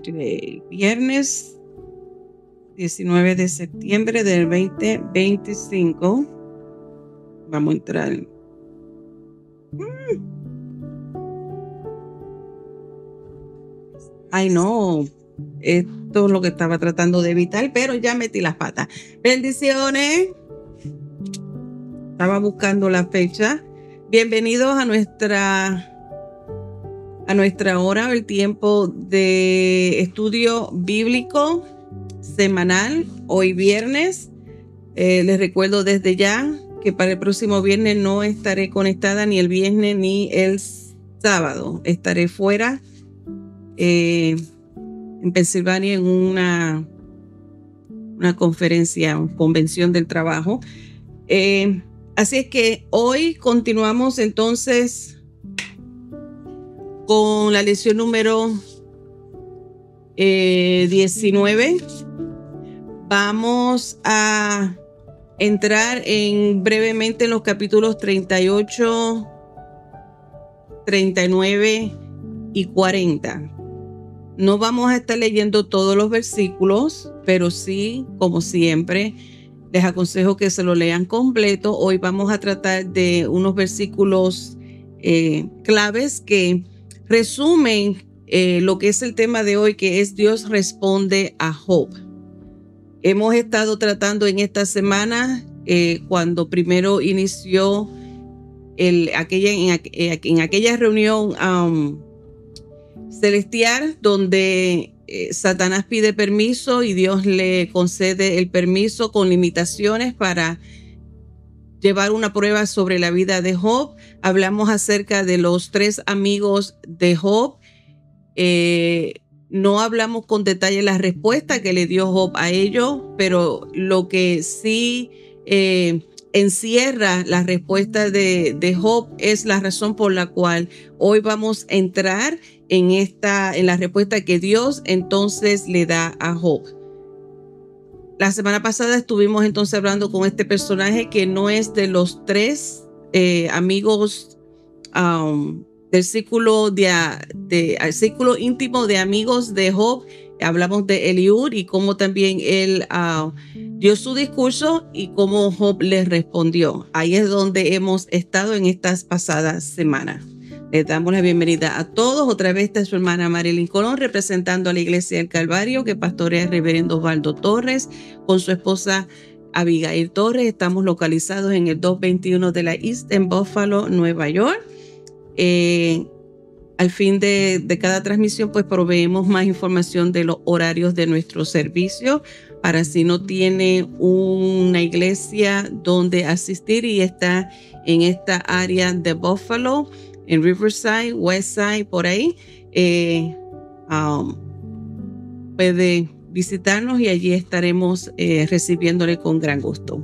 Today, viernes 19 de septiembre del 2025. Vamos a entrar. Ay, no. Esto es lo que estaba tratando de evitar, pero ya metí las patas. Bendiciones. Estaba buscando la fecha. Bienvenidos a nuestra hora, el tiempo de estudio bíblico semanal, hoy viernes. Les recuerdo desde ya que para el próximo viernes no estaré conectada ni el viernes ni el sábado. Estaré fuera en Pensilvania en una convención del trabajo. Así es que hoy continuamos entonces con la lección número 19. Vamos a entrar brevemente en los capítulos 38, 39 y 40. No vamos a estar leyendo todos los versículos, pero sí, como siempre, les aconsejo que se lo lean completo. Hoy vamos a tratar de unos versículos claves que resumen lo que es el tema de hoy, que es Dios responde a Job. Hemos estado tratando en esta semana, cuando primero inició en aquella reunión celestial donde Satanás pide permiso y Dios le concede el permiso con limitaciones para llevar una prueba sobre la vida de Job. Hablamos acerca de los 3 amigos de Job. No hablamos con detalle la respuesta que le dio Job a ellos, pero lo que sí encierra la respuesta de Job es la razón por la cual hoy vamos a entrar en la respuesta que Dios entonces le da a Job. La semana pasada estuvimos entonces hablando con este personaje que no es de los 3 amigos del círculo al círculo íntimo de amigos de Job. Hablamos de Eliud y cómo también él dio su discurso y cómo Job le respondió. Ahí es donde hemos estado en estas pasadas semanas. Les damos la bienvenida a todos. Otra vez está su hermana Marilyn Colón representando a la Iglesia del Calvario, que pastorea el reverendo Osvaldo Torres con su esposa Abigail Torres. Estamos localizados en el 221 de la East en Buffalo, Nueva York. Al fin de cada transmisión, pues proveemos más información de los horarios de nuestro servicio para si no tiene una iglesia donde asistir y está en esta área de Buffalo, en Riverside, Westside, por ahí, puede visitarnos y allí estaremos recibiéndole con gran gusto.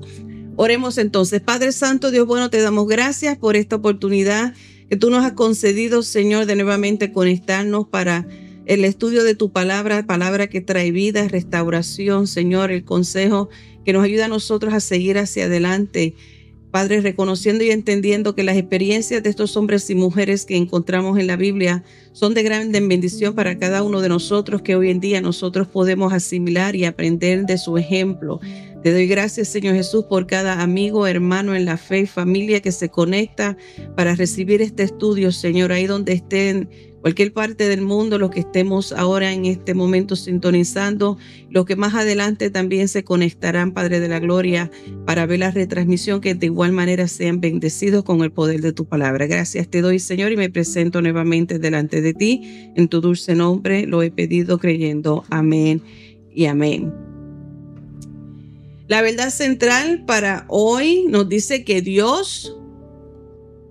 Oremos entonces. Padre Santo, Dios bueno, te damos gracias por esta oportunidad que tú nos has concedido, Señor, de nuevamente conectarnos para el estudio de tu palabra que trae vida, restauración, Señor, el consejo que nos ayuda a nosotros a seguir hacia adelante. Padre, reconociendo y entendiendo que las experiencias de estos hombres y mujeres que encontramos en la Biblia son de gran bendición para cada uno de nosotros, que hoy en día nosotros podemos asimilar y aprender de su ejemplo. Te doy gracias, Señor Jesús, por cada amigo, hermano en la fe y familia que se conecta para recibir este estudio, Señor, ahí donde estén, cualquier parte del mundo, los que estemos ahora en este momento sintonizando, los que más adelante también se conectarán, Padre de la Gloria, para ver la retransmisión, que de igual manera sean bendecidos con el poder de tu palabra. Gracias te doy, Señor, y me presento nuevamente delante de ti. En tu dulce nombre lo he pedido creyendo. Amén y amén. La verdad central para hoy nos dice que Dios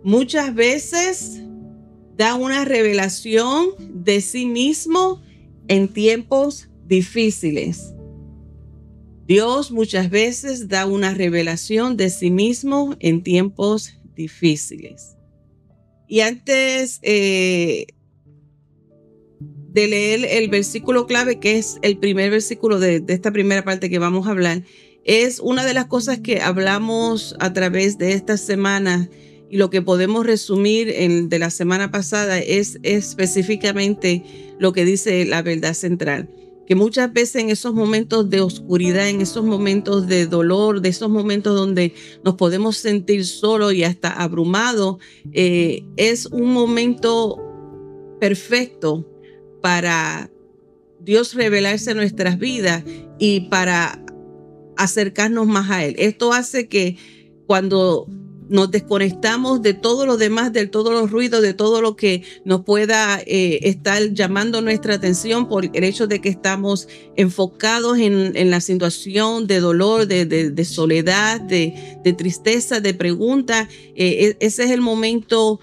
muchas veces da una revelación de sí mismo en tiempos difíciles. Dios muchas veces da una revelación de sí mismo en tiempos difíciles. Y antes de de leer el versículo clave, que es el primer versículo de esta primera parte que vamos a hablar. Es una de las cosas que hablamos a través de estas semanas, y lo que podemos resumir de la semana pasada es específicamente lo que dice la verdad central. Que muchas veces en esos momentos de oscuridad, en esos momentos de dolor, de esos momentos donde nos podemos sentir solos y hasta abrumados, es un momento perfecto para Dios revelarse en nuestras vidas y para acercarnos más a Él. Esto hace que cuando nos desconectamos de todo lo demás, de todos los ruidos, de todo lo que nos pueda estar llamando nuestra atención por el hecho de que estamos enfocados en la situación de dolor, de soledad, de tristeza, de pregunta. Ese es el momento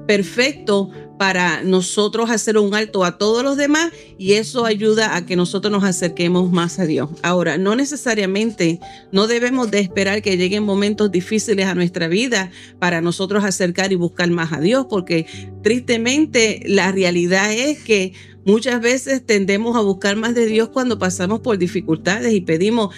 perfecto para nosotros hacer un alto a todos los demás, y eso ayuda a que nosotros nos acerquemos más a Dios. Ahora, no necesariamente, no debemos de esperar que lleguen momentos difíciles a nuestra vida para nosotros acercar y buscar más a Dios, porque tristemente la realidad es que muchas veces tendemos a buscar más de Dios cuando pasamos por dificultades y pedimos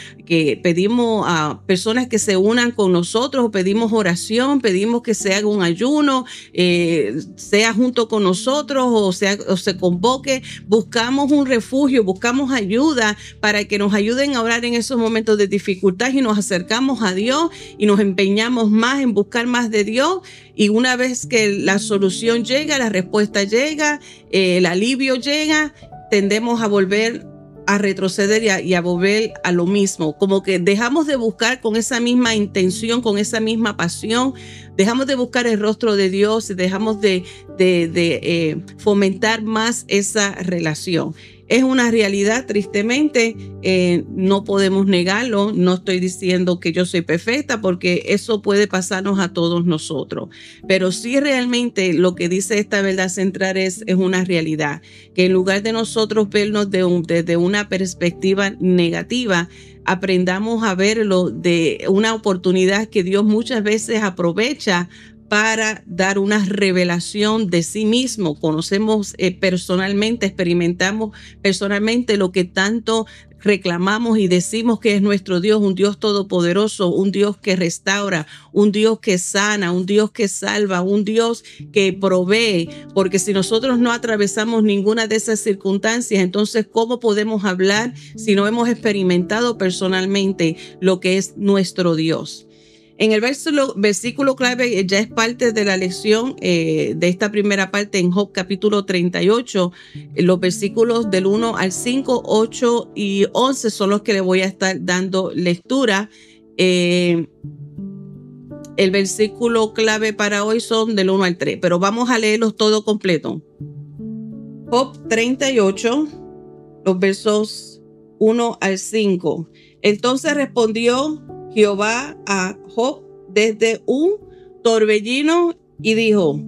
a personas que se unan con nosotros, pedimos oración, pedimos que se haga un ayuno, sea junto con nosotros o se convoque. Buscamos un refugio, buscamos ayuda para que nos ayuden a orar en esos momentos de dificultad, y nos acercamos a Dios y nos empeñamos más en buscar más de Dios. Y una vez que la solución llega, la respuesta llega, el alivio llega, tendemos a volver a retroceder y a volver a lo mismo. Como que dejamos de buscar con esa misma intención, con esa misma pasión, dejamos de buscar el rostro de Dios y dejamos de fomentar más esa relación. Es una realidad, tristemente, no podemos negarlo. No estoy diciendo que yo soy perfecta, porque eso puede pasarnos a todos nosotros. Pero sí, realmente lo que dice esta verdad central es una realidad. Que en lugar de nosotros vernos desde una perspectiva negativa, aprendamos a verlo de una oportunidad que Dios muchas veces aprovecha para dar una revelación de sí mismo. Conocemos personalmente, experimentamos personalmente lo que tanto reclamamos y decimos que es nuestro Dios, un Dios todopoderoso, un Dios que restaura, un Dios que sana, un Dios que salva, un Dios que provee. Porque si nosotros no atravesamos ninguna de esas circunstancias, entonces ¿cómo podemos hablar si no hemos experimentado personalmente lo que es nuestro Dios? En el versículo clave ya es parte de la lección de esta primera parte en Job capítulo 38. Los versículos del 1 al 5, 8 y 11 son los que le voy a estar dando lectura. El versículo clave para hoy son del 1 al 3, pero vamos a leerlos todo completo. Job 38, los versos 1 al 5. Entonces respondió Jehová a Job desde un torbellino y dijo: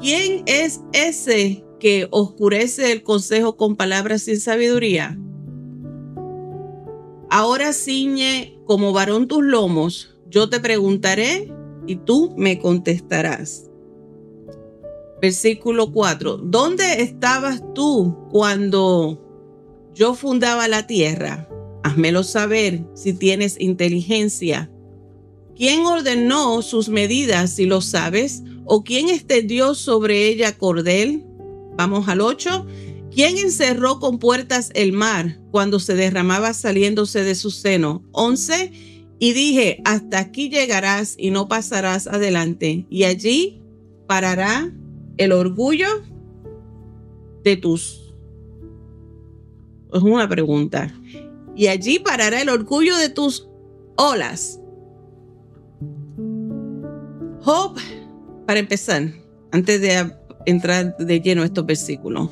¿quién es ese que oscurece el consejo con palabras sin sabiduría? Ahora ciñe como varón tus lomos, yo te preguntaré y tú me contestarás. Versículo 4. ¿Dónde estabas tú cuando yo fundaba la tierra? Házmelo saber si tienes inteligencia. ¿Quién ordenó sus medidas, si lo sabes? ¿O quién extendió sobre ella cordel? Vamos al 8. ¿Quién encerró con puertas el mar cuando se derramaba saliéndose de su seno? 11. Y dije: hasta aquí llegarás y no pasarás adelante, y allí parará el orgullo de tus... Es una pregunta. Y allí parará el orgullo de tus olas. Job, para empezar, antes de entrar de lleno a estos versículos,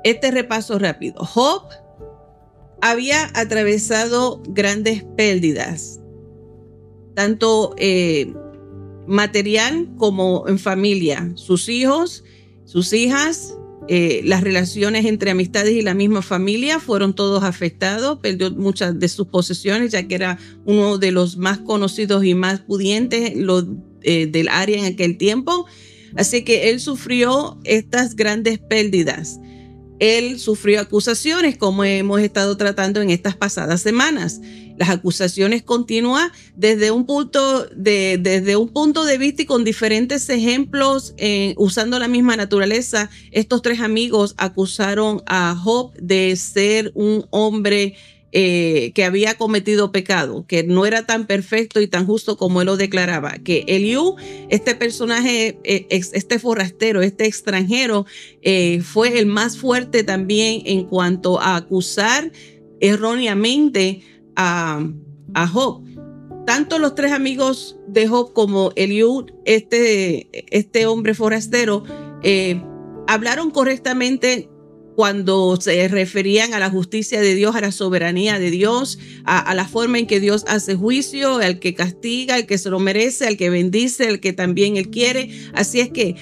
este repaso rápido. Job había atravesado grandes pérdidas, tanto material como en familia. Sus hijos, sus hijas, las relaciones entre amistades y la misma familia fueron todos afectados. Perdió muchas de sus posesiones, ya que era uno de los más conocidos y más pudientes del área en aquel tiempo. Así que él sufrió estas grandes pérdidas. Él sufrió acusaciones, como hemos estado tratando en estas pasadas semanas. Las acusaciones continúan desde un punto de vista y con diferentes ejemplos, usando la misma naturaleza. Estos tres amigos acusaron a Job de ser un hombre que había cometido pecado, que no era tan perfecto y tan justo como él lo declaraba, que Eliú, este personaje, este forastero, este extranjero, fue el más fuerte también en cuanto a acusar erróneamente a Job. Tanto los tres amigos de Job como Eliú, este hombre forastero, hablaron correctamente cuando se referían a la justicia de Dios, a la soberanía de Dios, a la forma en que Dios hace juicio, al que castiga, al que se lo merece, al que bendice, al que también él quiere. Así es que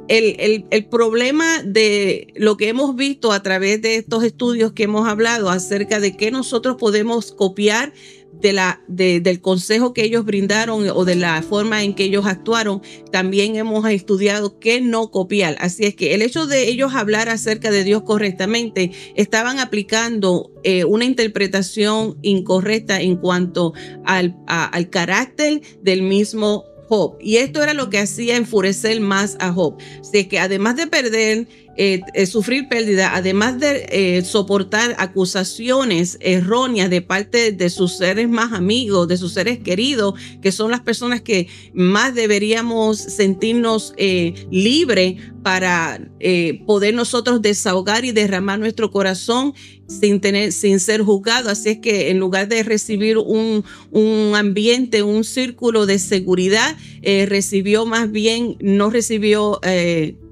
el problema de lo que hemos visto a través de estos estudios que hemos hablado acerca de qué nosotros podemos copiar del consejo que ellos brindaron o de la forma en que ellos actuaron, también hemos estudiado qué no copiar. Así es que el hecho de ellos hablar acerca de Dios correctamente, estaban aplicando una interpretación incorrecta en cuanto al carácter del mismo Job. Y esto era lo que hacía enfurecer más a Job. Así que además de perder, sufrir pérdida, además de soportar acusaciones erróneas de parte de sus seres más amigos, de sus seres queridos, que son las personas que más deberíamos sentirnos libres para poder nosotros desahogar y derramar nuestro corazón sin ser juzgado. Así es que en lugar de recibir un ambiente, un círculo de seguridad, no recibió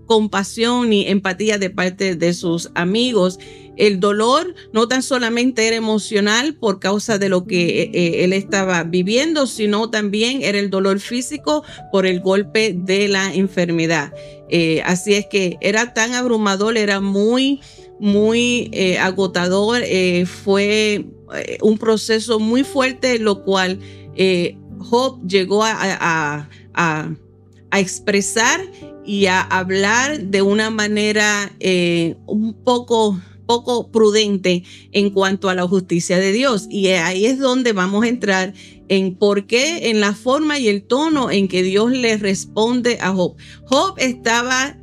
compasión ni empatía de parte de sus amigos. El dolor no tan solamente era emocional por causa de lo que él estaba viviendo, sino también era el dolor físico por el golpe de la enfermedad. Así es que era tan abrumador, era muy agotador. Fue un proceso muy fuerte, lo cual Job llegó a expresar y a hablar de una manera un poco prudente en cuanto a la justicia de Dios. Y ahí es donde vamos a entrar en por qué, en la forma y el tono en que Dios le responde a Job. Job estaba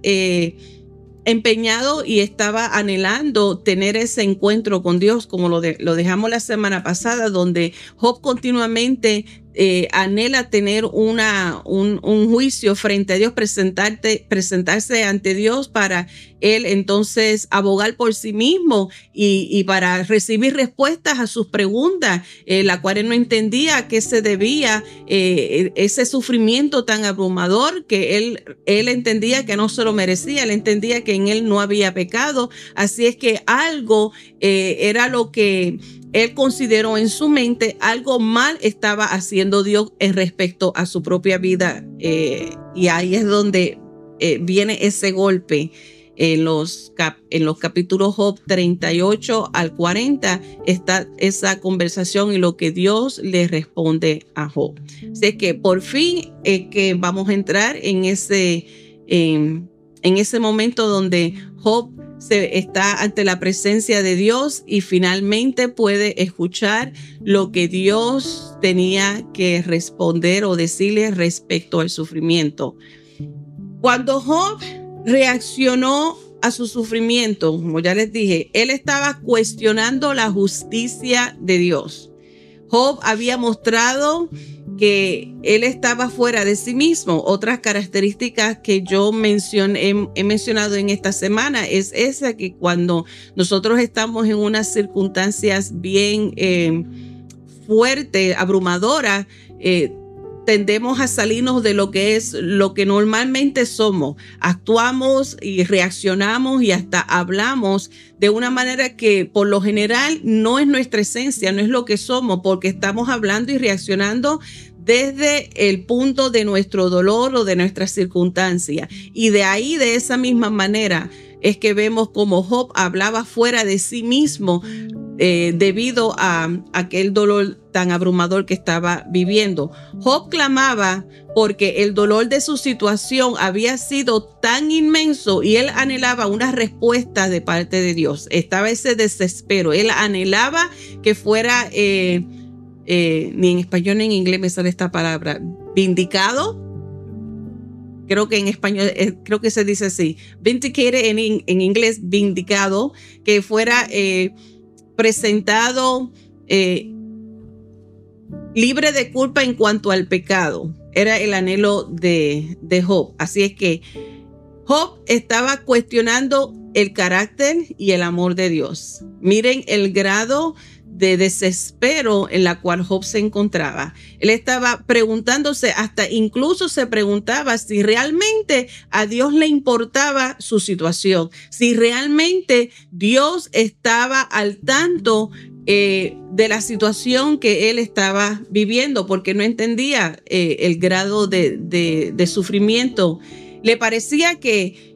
empeñado y estaba anhelando tener ese encuentro con Dios, como lo dejamos la semana pasada, donde Job continuamente anhela tener un juicio frente a Dios, presentarse ante Dios para él entonces abogar por sí mismo y para recibir respuestas a sus preguntas, la cual él no entendía a qué se debía ese sufrimiento tan abrumador, que él entendía que no se lo merecía, él entendía que en él no había pecado. Así es que algo era lo que él consideró en su mente, algo mal estaba haciendo Dios en respecto a su propia vida. Y ahí es donde viene ese golpe. En los capítulos Job 38 al 40 está esa conversación y lo que Dios le responde a Job. Así que por fin que vamos a entrar en ese momento donde Job está ante la presencia de Dios y finalmente puede escuchar lo que Dios tenía que responder o decirle respecto al sufrimiento. Cuando Job reaccionó a su sufrimiento, como ya les dije, él estaba cuestionando la justicia de Dios. Job había mostrado que él estaba fuera de sí mismo. Otras características que yo he mencionado en esta semana es esa, que cuando nosotros estamos en unas circunstancias bien fuertes, abrumadoras, tendemos a salirnos de lo que normalmente somos. Actuamos y reaccionamos y hasta hablamos de una manera que por lo general no es nuestra esencia, no es lo que somos, porque estamos hablando y reaccionando desde el punto de nuestro dolor o de nuestra circunstancia. Y de ahí, de esa misma manera, es que vemos como Job hablaba fuera de sí mismo debido a aquel dolor tan abrumador que estaba viviendo. Job clamaba porque el dolor de su situación había sido tan inmenso y él anhelaba una respuesta de parte de Dios. Estaba ese desespero. Él anhelaba que fuera, ni en español ni en inglés me sale esta palabra, vindicado. Creo que en español, creo que se dice así, vindicated en inglés, vindicado, que fuera presentado libre de culpa en cuanto al pecado. Era el anhelo de Job. Así es que Job estaba cuestionando el carácter y el amor de Dios. Miren el grado de desespero en la cual Job se encontraba. Él estaba preguntándose, hasta incluso se preguntaba si realmente a Dios le importaba su situación, si realmente Dios estaba al tanto de la situación que él estaba viviendo, porque no entendía el grado de sufrimiento. Le parecía que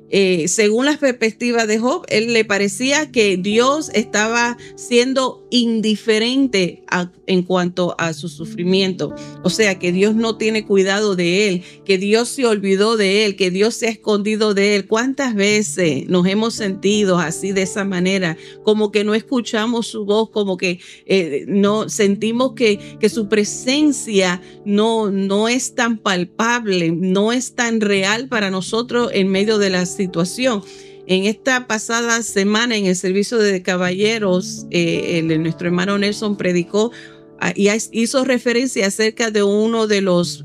según la perspectiva de Job, él le parecía que Dios estaba siendo indiferente en cuanto a su sufrimiento. O sea, que Dios no tiene cuidado de él, que Dios se olvidó de él, que Dios se ha escondido de él. ¿Cuántas veces nos hemos sentido así de esa manera? Como que no escuchamos su voz, como que no sentimos que su presencia no es tan palpable, no es tan real para nosotros en medio de la situación. En esta pasada semana en el servicio de caballeros, nuestro hermano Nelson predicó y hizo referencia acerca de uno de los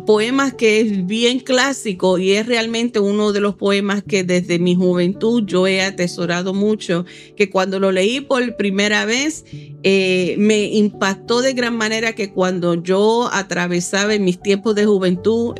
poemas que es bien clásico y es realmente uno de los poemas que desde mi juventud yo he atesorado mucho, que cuando lo leí por primera vez me impactó de gran manera, que cuando yo atravesaba en mis tiempos de juventud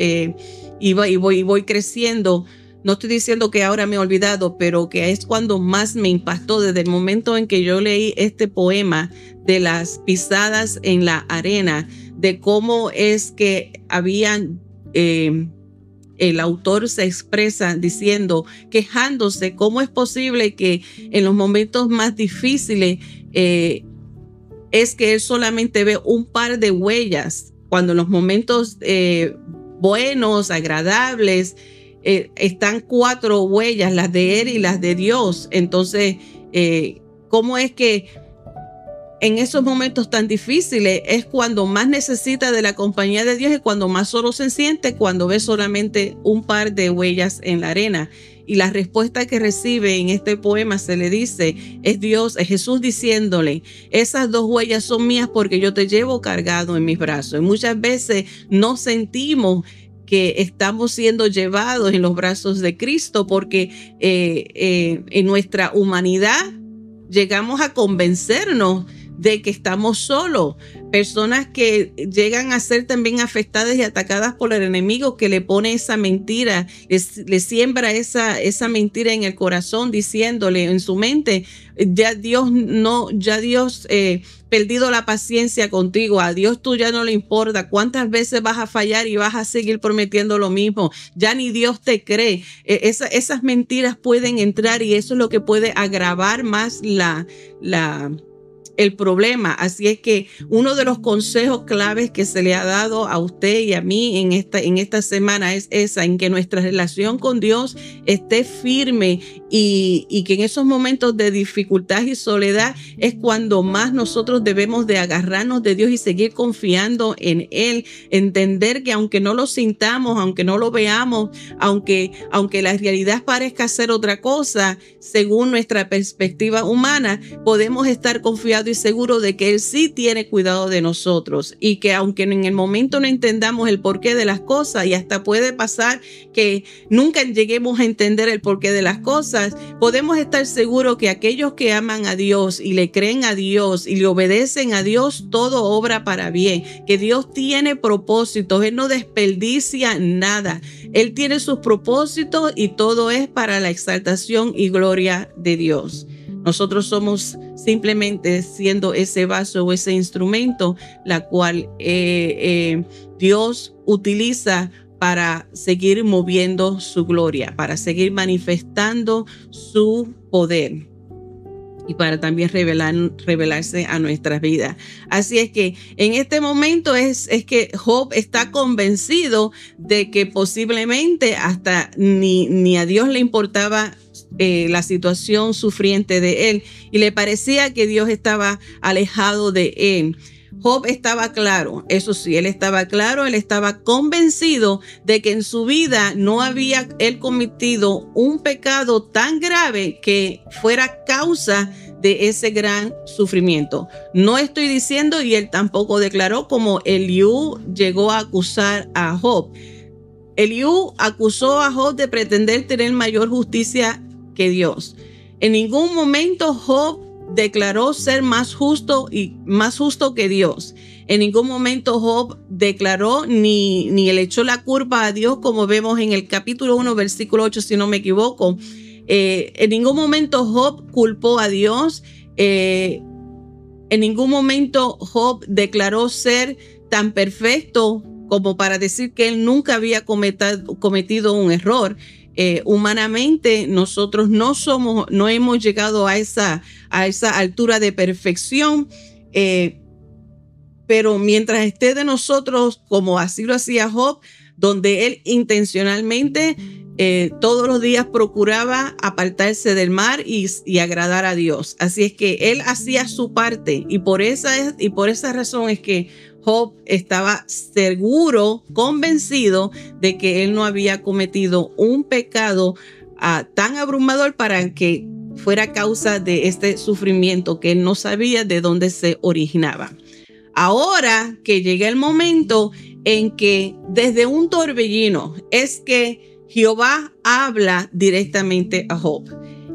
y voy creciendo. No estoy diciendo que ahora me he olvidado, pero que es cuando más me impactó desde el momento en que yo leí este poema de las pisadas en la arena, de cómo es que habían, el autor se expresa diciendo, quejándose, cómo es posible que en los momentos más difíciles es que él solamente ve un par de huellas, cuando en los momentos buenos, agradables, están 4 huellas, las de él y las de Dios. Entonces, ¿cómo es que en esos momentos tan difíciles es cuando más necesita de la compañía de Dios y cuando más solo se siente, cuando ve solamente un par de huellas en la arena? Y la respuesta que recibe en este poema se le dice, es Dios, es Jesús diciéndole, esas 2 huellas son mías porque yo te llevo cargado en mis brazos. Y muchas veces no sentimos que estamos siendo llevados en los brazos de Cristo porque en nuestra humanidad llegamos a convencernos de que estamos solos. Personas que llegan a ser también afectadas y atacadas por el enemigo, que le pone esa mentira, le siembra esa mentira en el corazón, diciéndole en su mente, ya Dios perdido la paciencia contigo, a Dios tú ya no le importa, cuántas veces vas a fallar y vas a seguir prometiendo lo mismo, ya ni Dios te cree. Esas mentiras pueden entrar y eso es lo que puede agravar más el problema. Así es que uno de los consejos claves que se le ha dado a usted y a mí en esta semana es esa, en que nuestra relación con Dios esté firme y que en esos momentos de dificultad y soledad es cuando más nosotros debemos de agarrarnos de Dios y seguir confiando en Él, entender que aunque no lo sintamos, aunque no lo veamos, aunque la realidad parezca ser otra cosa, según nuestra perspectiva humana, podemos estar confiados y seguro de que Él sí tiene cuidado de nosotros y que aunque en el momento no entendamos el porqué de las cosas, y hasta puede pasar que nunca lleguemos a entender el porqué de las cosas, podemos estar seguros que aquellos que aman a Dios y le creen a Dios y le obedecen a Dios, todo obra para bien, que Dios tiene propósitos, Él no desperdicia nada, Él tiene sus propósitos y todo es para la exaltación y gloria de Dios. Nosotros somos simplemente siendo ese vaso o ese instrumento, la cual Dios utiliza para seguir moviendo su gloria, para seguir manifestando su poder. y para también revelarse a nuestras vidas. Así es que en este momento es que Job está convencido de que posiblemente hasta ni a Dios le importaba la situación sufriente de él, y le parecía que Dios estaba alejado de él. Job estaba claro, eso sí, él estaba claro, él estaba convencido de que en su vida no había él cometido un pecado tan grave que fuera causa de ese gran sufrimiento. No estoy diciendo, y él tampoco declaró, como Eliú llegó a acusar a Job. Eliú acusó a Job de pretender tener mayor justicia que Dios. En ningún momento Job declaró ser más justo que Dios. En ningún momento Job declaró ni le echó la culpa a Dios, como vemos en el capítulo 1, versículo 8, si no me equivoco. En ningún momento Job culpó a Dios. En ningún momento Job declaró ser tan perfecto como para decir que él nunca había cometido un error. Humanamente nosotros no hemos llegado a esa altura de perfección, pero mientras esté de nosotros, como así lo hacía Job, donde él intencionalmente todos los días procuraba apartarse del mal y agradar a Dios. Así es que él hacía su parte, y por esa razón es que Job estaba seguro, convencido de que él no había cometido un pecado tan abrumador para que fuera causa de este sufrimiento que él no sabía de dónde se originaba. Ahora que llega el momento en que desde un torbellino es que Jehová habla directamente a Job.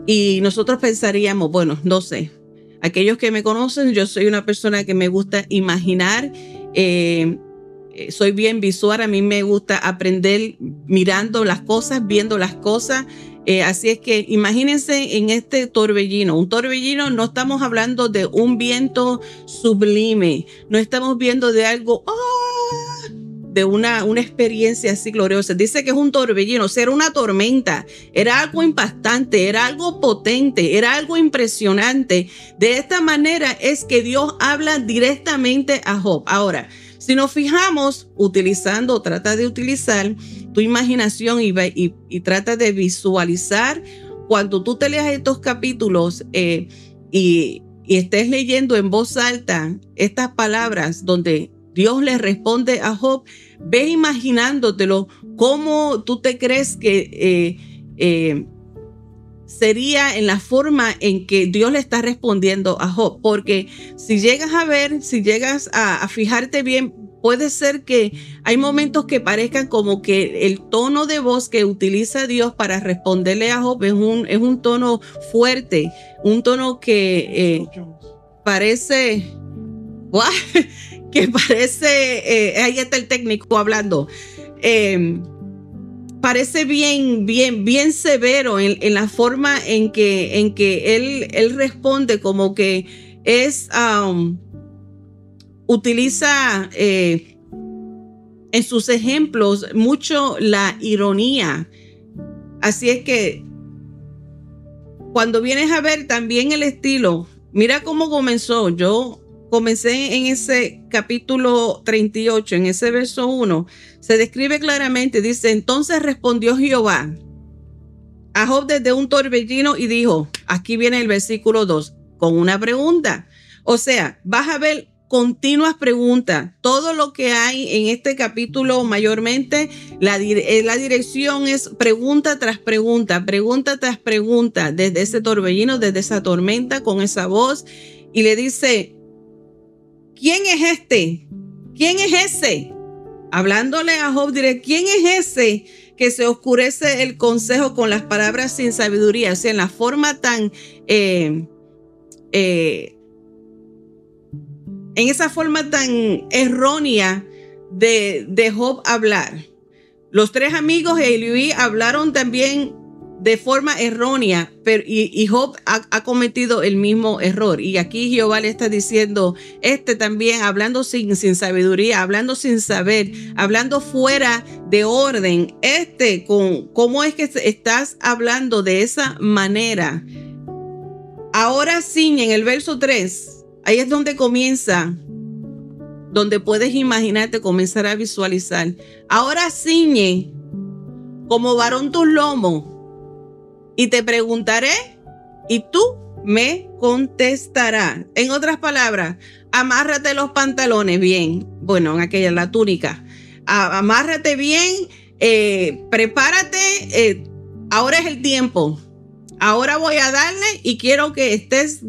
Y nosotros pensaríamos, bueno, no sé, aquellos que me conocen, yo soy una persona que me gusta imaginar, soy bien visual, a mí me gusta aprender mirando las cosas, viendo las cosas. Así es que imagínense en este torbellino. Un torbellino, no estamos hablando de un viento sublime, no estamos viendo de algo, de una experiencia así gloriosa. Dice que es un torbellino, o sea, era una tormenta, era algo impactante, era algo potente, era algo impresionante. De esta manera es que Dios habla directamente a Job. Ahora, si nos fijamos, trata de utilizar tu imaginación y trata de visualizar cuando tú te leas estos capítulos y estés leyendo en voz alta estas palabras donde Dios le responde a Job, ve imaginándotelo cómo tú te crees que sería en la forma en que Dios le está respondiendo a Job. Porque si llegas a fijarte bien, puede ser que hay momentos que parezcan como que el tono de voz que utiliza Dios para responderle a Job es un tono fuerte, un tono que parece... que parece, ahí está el técnico hablando, parece bien severo en la forma en que él responde, como que es, utiliza en sus ejemplos mucho la ironía. Así es que cuando vienes a ver también el estilo, mira cómo comenzó. Yo comencé en ese capítulo 38, en ese verso 1, se describe claramente, dice: entonces respondió Jehová a Job desde un torbellino y dijo, aquí viene el versículo 2, con una pregunta. O sea, vas a ver continuas preguntas. Todo lo que hay en este capítulo, mayormente, la dirección es pregunta tras pregunta, desde ese torbellino, desde esa tormenta, con esa voz, y le dice: ¿quién es este? ¿Quién es ese? Hablándole a Job, diré, ¿quién es ese que se oscurece el consejo con las palabras sin sabiduría? O sea, en la forma tan, en esa forma tan errónea de Job hablar. Los tres amigos de Eliú hablaron también de forma errónea, pero y Job ha cometido el mismo error. Y aquí Jehová le está diciendo, también hablando sin sabiduría, hablando sin saber, hablando fuera de orden, ¿cómo es que estás hablando de esa manera? Ahora ciñe, en el verso 3, ahí es donde comienza, donde puedes imaginarte, comenzar a visualizar. Ahora ciñe como varón tus lomos y te preguntaré y tú me contestarás. En otras palabras, amárrate los pantalones bien. Bueno, en aquella, la túnica. Amárrate bien, prepárate. Ahora es el tiempo. Ahora voy a darle y quiero que estés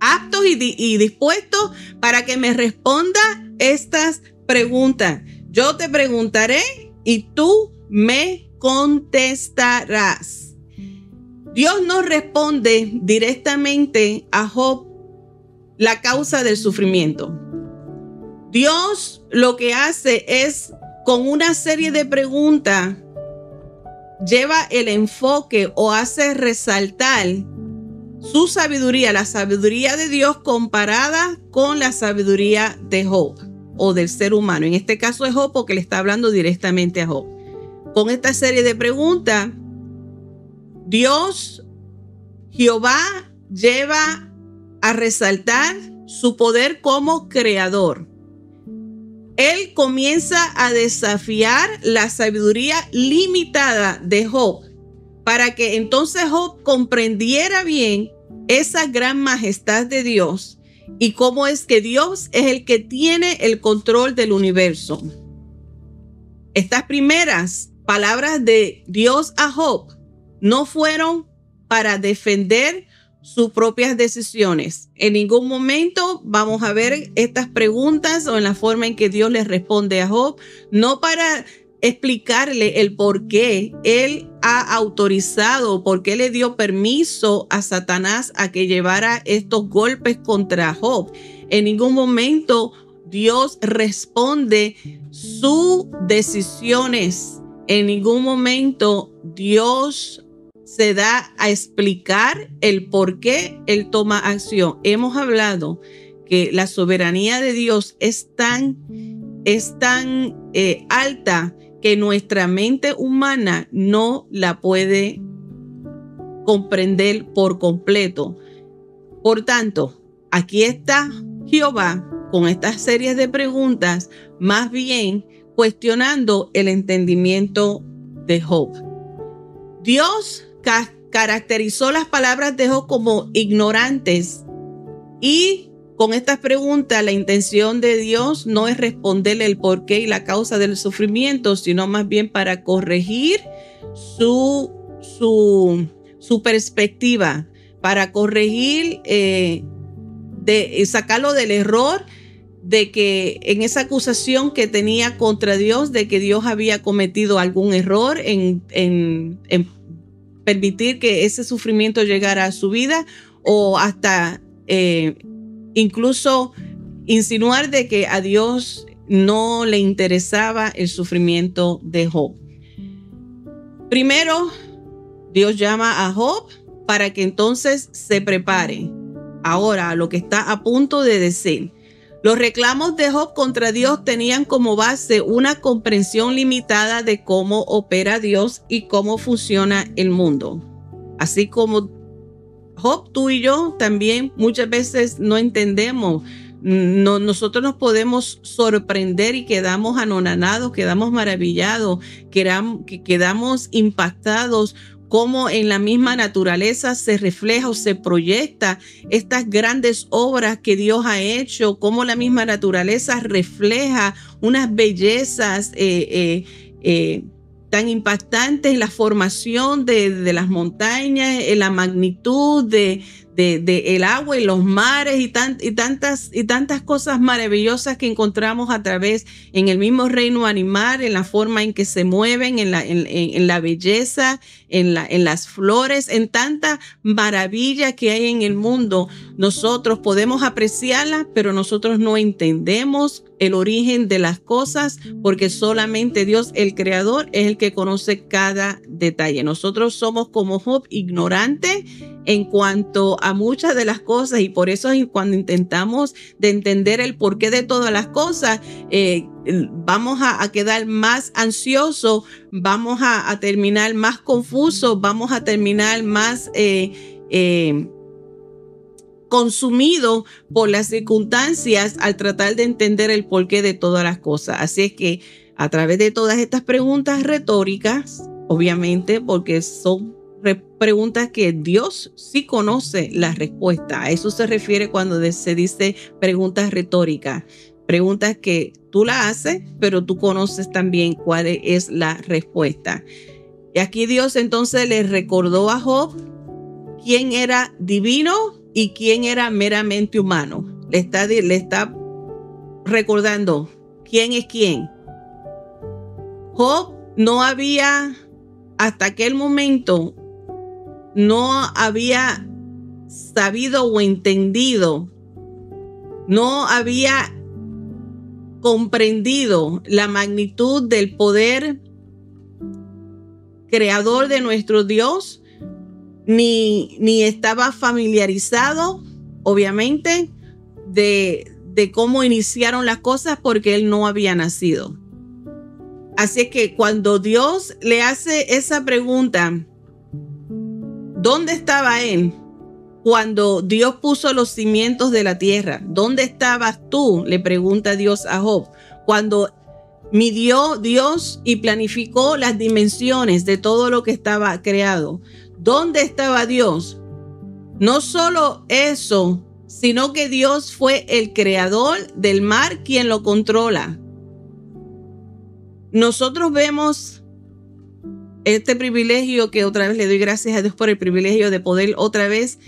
aptos y dispuestos para que me responda estas preguntas. Yo te preguntaré y tú me contestarás. Dios no responde directamente a Job la causa del sufrimiento. Dios lo que hace es, con una serie de preguntas, lleva el enfoque o hace resaltar su sabiduría, la sabiduría de Dios comparada con la sabiduría de Job o del ser humano. En este caso es Job porque le está hablando directamente a Job. Con esta serie de preguntas, Dios, Jehová, lleva a resaltar su poder como creador. Él comienza a desafiar la sabiduría limitada de Job para que entonces Job comprendiera bien esa gran majestad de Dios y cómo es que Dios es el que tiene el control del universo. Estas primeras palabras de Dios a Job no fueron para defender sus propias decisiones. En ningún momento vamos a ver estas preguntas o en la forma en que Dios les responde a Job, no para explicarle el por qué él ha autorizado, por qué le dio permiso a Satanás a que llevara estos golpes contra Job. En ningún momento Dios responde sus decisiones. En ningún momento Dios se da a explicar el por qué él toma acción. Hemos hablado que la soberanía de Dios es tan alta que nuestra mente humana no la puede comprender por completo. Por tanto, aquí está Jehová con estas series de preguntas, más bien cuestionando el entendimiento de Job. Dios caracterizó las palabras de Job como ignorantes y con estas preguntas la intención de Dios no es responderle el porqué y la causa del sufrimiento, sino más bien para corregir su perspectiva, para corregir, sacarlo del error de que en esa acusación que tenía contra Dios, de que Dios había cometido algún error en permitir que ese sufrimiento llegara a su vida, o hasta incluso insinuar de que a Dios no le interesaba el sufrimiento de Job. Primero, Dios llama a Job para que entonces se prepare ahora a lo que está a punto de decir. Los reclamos de Job contra Dios tenían como base una comprensión limitada de cómo opera Dios y cómo funciona el mundo. Así como Job, tú y yo también muchas veces no entendemos. Nosotros nos podemos sorprender y quedamos anonadados, quedamos maravillados, quedamos impactados cómo en la misma naturaleza se refleja o se proyecta estas grandes obras que Dios ha hecho, cómo la misma naturaleza refleja unas bellezas tan impactantes en la formación de las montañas, en la magnitud de el agua y los mares y tantas cosas maravillosas que encontramos a través en el mismo reino animal, en la forma en que se mueven, en la belleza, en las flores, en tanta maravilla que hay en el mundo. Nosotros podemos apreciarlas, pero nosotros no entendemos el origen de las cosas, porque solamente Dios, el creador, es el que conoce cada detalle. Nosotros somos como Job, ignorantes en cuanto a muchas de las cosas, y por eso cuando intentamos de entender el porqué de todas las cosas, vamos a quedar más ansiosos, vamos a terminar más confusos, vamos a terminar más consumido por las circunstancias al tratar de entender el porqué de todas las cosas. Así es que a través de todas estas preguntas retóricas, obviamente, porque son preguntas que Dios sí conoce la respuesta. A eso se refiere cuando se dice preguntas retóricas. Preguntas que tú las haces, pero tú conoces también cuál es la respuesta. Y aquí Dios entonces le recordó a Job quién era divino y quién era meramente humano. Le está recordando quién es quién. Job no había, hasta aquel momento, no había sabido o entendido, no había comprendido la magnitud del poder creador de nuestro Dios, ni estaba familiarizado, obviamente, de cómo iniciaron las cosas porque él no había nacido. Así es que cuando Dios le hace esa pregunta, ¿dónde estaba él cuando Dios puso los cimientos de la tierra? ¿Dónde estabas tú? Le pregunta Dios a Job. Cuando midió Dios y planificó las dimensiones de todo lo que estaba creado. ¿Dónde estaba Dios? No solo eso, sino que Dios fue el creador del mar, quien lo controla. Nosotros vemos este privilegio, que otra vez le doy gracias a Dios por el privilegio de poder otra vez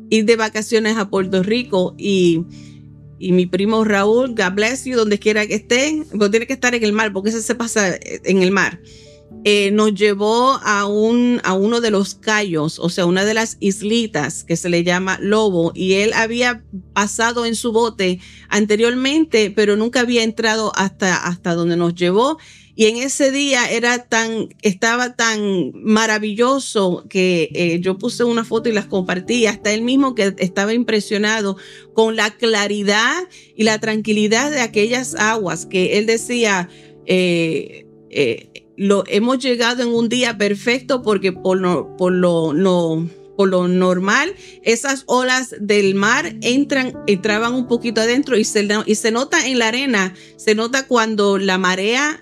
ir de vacaciones a Puerto Rico, y mi primo Raúl, God bless you, donde quiera que estén, pero tiene que estar en el mar, porque eso se pasa en el mar. Nos llevó a uno de los cayos, o sea, una de las islitas que se le llama Lobo, y él había pasado en su bote anteriormente, pero nunca había entrado hasta donde nos llevó. Y en ese día estaba tan maravilloso que yo puse una foto y las compartí. Hasta él mismo, que estaba impresionado con la claridad y la tranquilidad de aquellas aguas, que él decía, hemos llegado en un día perfecto, porque por lo normal, esas olas del mar entraban un poquito adentro, y se nota en la arena, se nota cuando la marea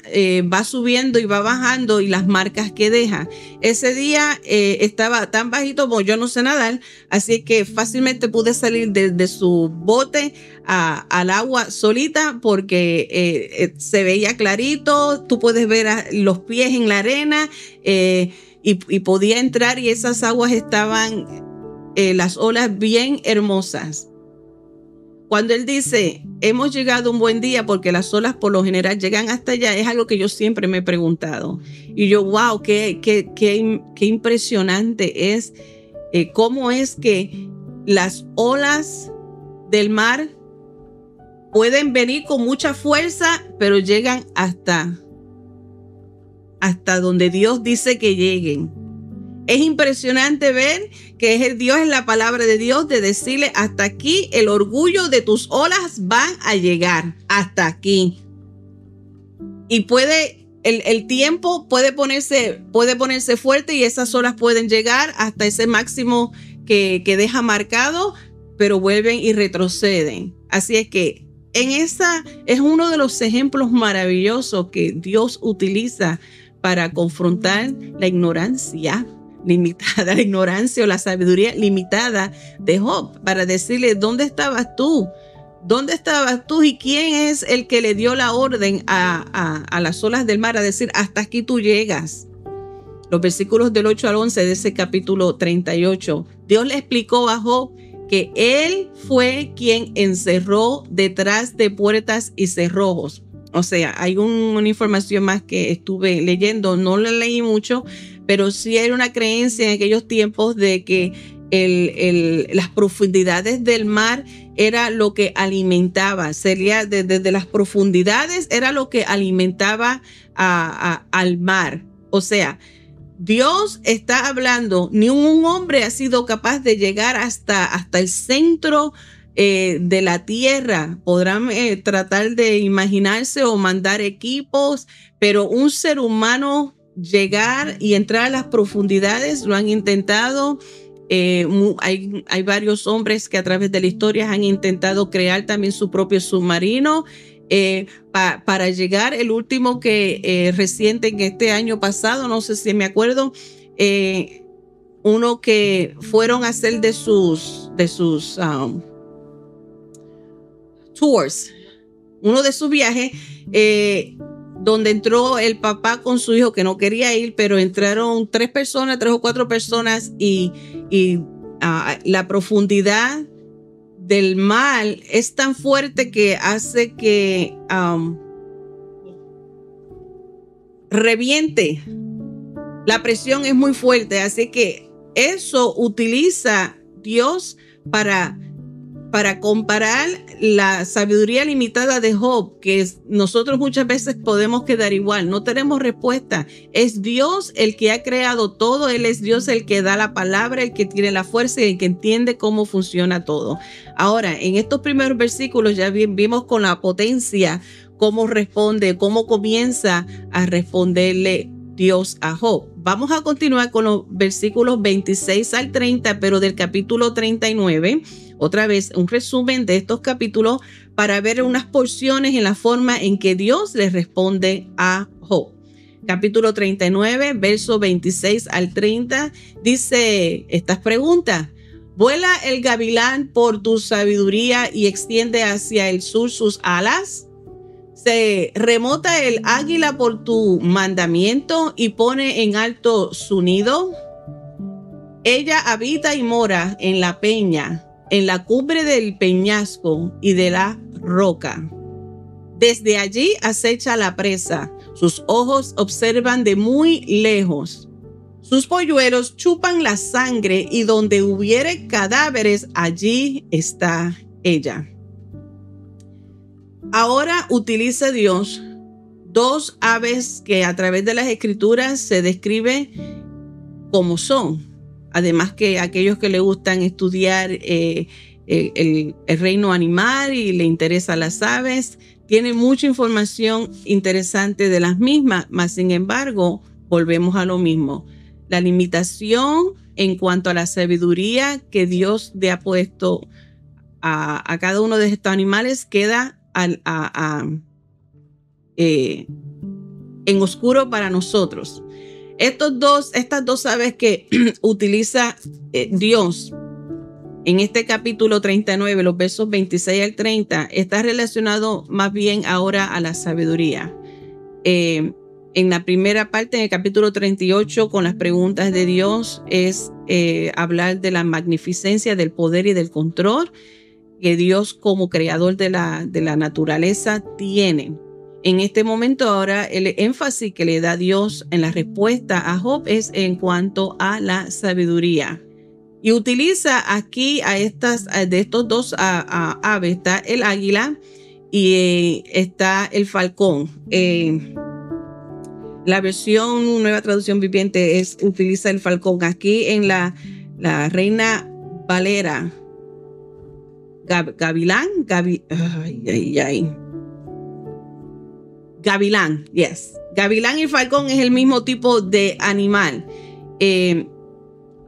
va subiendo y va bajando, y las marcas que deja. Ese día estaba tan bajito, como yo no sé nadar, así que fácilmente pude salir de su bote al agua solita, porque se veía clarito, tú puedes ver los pies en la arena, y podía entrar, y esas aguas estaban, las olas bien hermosas. Cuando él dice, hemos llegado a un buen día, porque las olas por lo general llegan hasta allá, es algo que yo siempre me he preguntado. Y yo, wow, qué impresionante es cómo es que las olas del mar pueden venir con mucha fuerza, pero llegan hasta donde Dios dice que lleguen. Es impresionante ver que es el Dios, en la palabra de Dios, de decirle, hasta aquí el orgullo de tus olas van a llegar, hasta aquí. Y el tiempo puede ponerse fuerte, y esas olas pueden llegar hasta ese máximo que deja marcado, pero vuelven y retroceden. Así es que esa es uno de los ejemplos maravillosos que Dios utiliza para confrontar la ignorancia limitada, la ignorancia o la sabiduría limitada de Job, para decirle, ¿dónde estabas tú? ¿Dónde estabas tú? ¿Y quién es el que le dio la orden a las olas del mar a decir, hasta aquí tú llegas? Los versículos del 8 al 11 de ese capítulo 38, Dios le explicó a Job que él fue quien encerró detrás de puertas y cerrojos. O sea, hay una información más que estuve leyendo, no la leí mucho, pero sí hay una creencia en aquellos tiempos de que las profundidades del mar era lo que alimentaba, sería desde las profundidades era lo que alimentaba al mar. O sea, Dios está hablando, ni un hombre ha sido capaz de llegar hasta el centro de la tierra. Podrán tratar de imaginarse o mandar equipos, pero un ser humano llegar y entrar a las profundidades lo han intentado. Hay varios hombres que a través de la historia han intentado crear también su propio submarino para llegar. El último que reciente en este año pasado, no sé si me acuerdo, uno que fueron a hacer de sus tours, uno de sus viajes, donde entró el papá con su hijo que no quería ir, pero entraron 3 o 4 personas y la profundidad del mar es tan fuerte que hace que reviente. La presión es muy fuerte, así que eso utiliza Dios para comparar la sabiduría limitada de Job, que nosotros muchas veces podemos quedar igual, no tenemos respuesta. Es Dios el que ha creado todo, Él es Dios el que da la palabra, el que tiene la fuerza y el que entiende cómo funciona todo. Ahora, en estos primeros versículos ya vimos con la potencia cómo responde, cómo comienza a responderle Dios a Job. Vamos a continuar con los versículos 26 al 30, pero del capítulo 39. Otra vez, un resumen de estos capítulos para ver unas porciones en la forma en que Dios le responde a Job. Capítulo 39, verso 26 al 30, dice estas preguntas. ¿Vuela el gavilán por tu sabiduría y extiende hacia el sur sus alas? ¿Se remota el águila por tu mandamiento y pone en alto su nido? Ella habita y mora en la peña, en la cumbre del peñasco y de la roca. Desde allí acecha la presa, sus ojos observan de muy lejos. Sus polluelos chupan la sangre y donde hubiere cadáveres, allí está ella. Ahora utiliza Dios 2 aves que a través de las escrituras se describe como son. Además que aquellos que le gustan estudiar el reino animal y le interesan las aves, tienen mucha información interesante de las mismas, mas sin embargo, volvemos a lo mismo. La limitación en cuanto a la sabiduría que Dios le ha puesto a cada uno de estos animales queda en oscuro para nosotros. Estas dos aves que utiliza Dios en este capítulo 39, los versos 26 al 30, está relacionado más bien ahora a la sabiduría. En la primera parte, en el capítulo 38, con las preguntas de Dios, es hablar de la magnificencia, del poder y del control que Dios como creador de la naturaleza tiene. En este momento ahora el énfasis que le da Dios en la respuesta a Job es en cuanto a la sabiduría. Y utiliza aquí de estos 2 aves, está el águila y está el falcón. La versión Nueva Traducción Viviente utiliza el falcón. Aquí en la Reina Valera, gavilán, gavilán, yes. Gavilán y falcón es el mismo tipo de animal.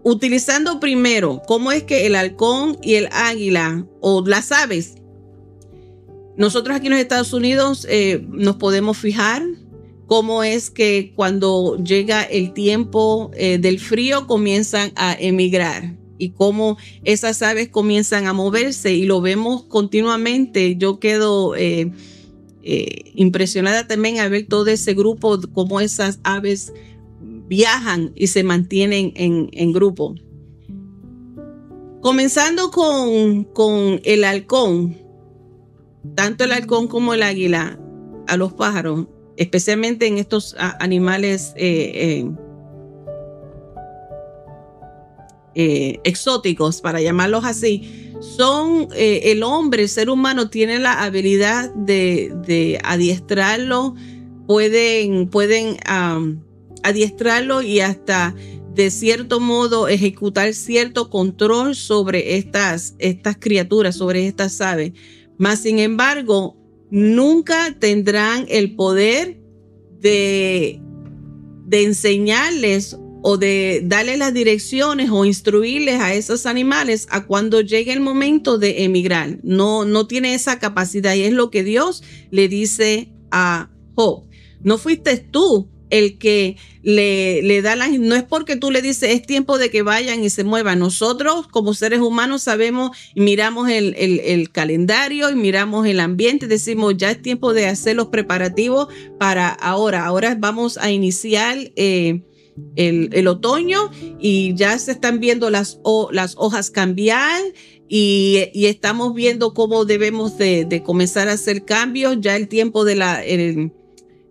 Utilizando primero cómo es que el halcón y el águila o las aves, nosotros aquí en los Estados Unidos nos podemos fijar cómo es que cuando llega el tiempo del frío comienzan a emigrar y cómo esas aves comienzan a moverse y lo vemos continuamente. Yo quedo impresionada también al ver todo ese grupo, cómo esas aves viajan y se mantienen en grupo. Comenzando con el halcón, tanto el halcón como el águila, a los pájaros, especialmente en estos animales exóticos, para llamarlos así, son el hombre, el ser humano tiene la habilidad de adiestrarlo, pueden adiestrarlo y hasta de cierto modo ejecutar cierto control sobre estas criaturas, sobre estas aves. Mas sin embargo, nunca tendrán el poder de enseñarles o de darle las direcciones o instruirles a esos animales a cuando llegue el momento de emigrar. No tiene esa capacidad, y es lo que Dios le dice a Job. No fuiste tú el que le da las... No es porque tú le dices es tiempo de que vayan y se muevan. Nosotros como seres humanos sabemos y miramos el calendario y miramos el ambiente y decimos ya es tiempo de hacer los preparativos para ahora. Ahora vamos a iniciar el otoño y ya se están viendo las hojas cambiar y estamos viendo cómo debemos de comenzar a hacer cambios. Ya el tiempo de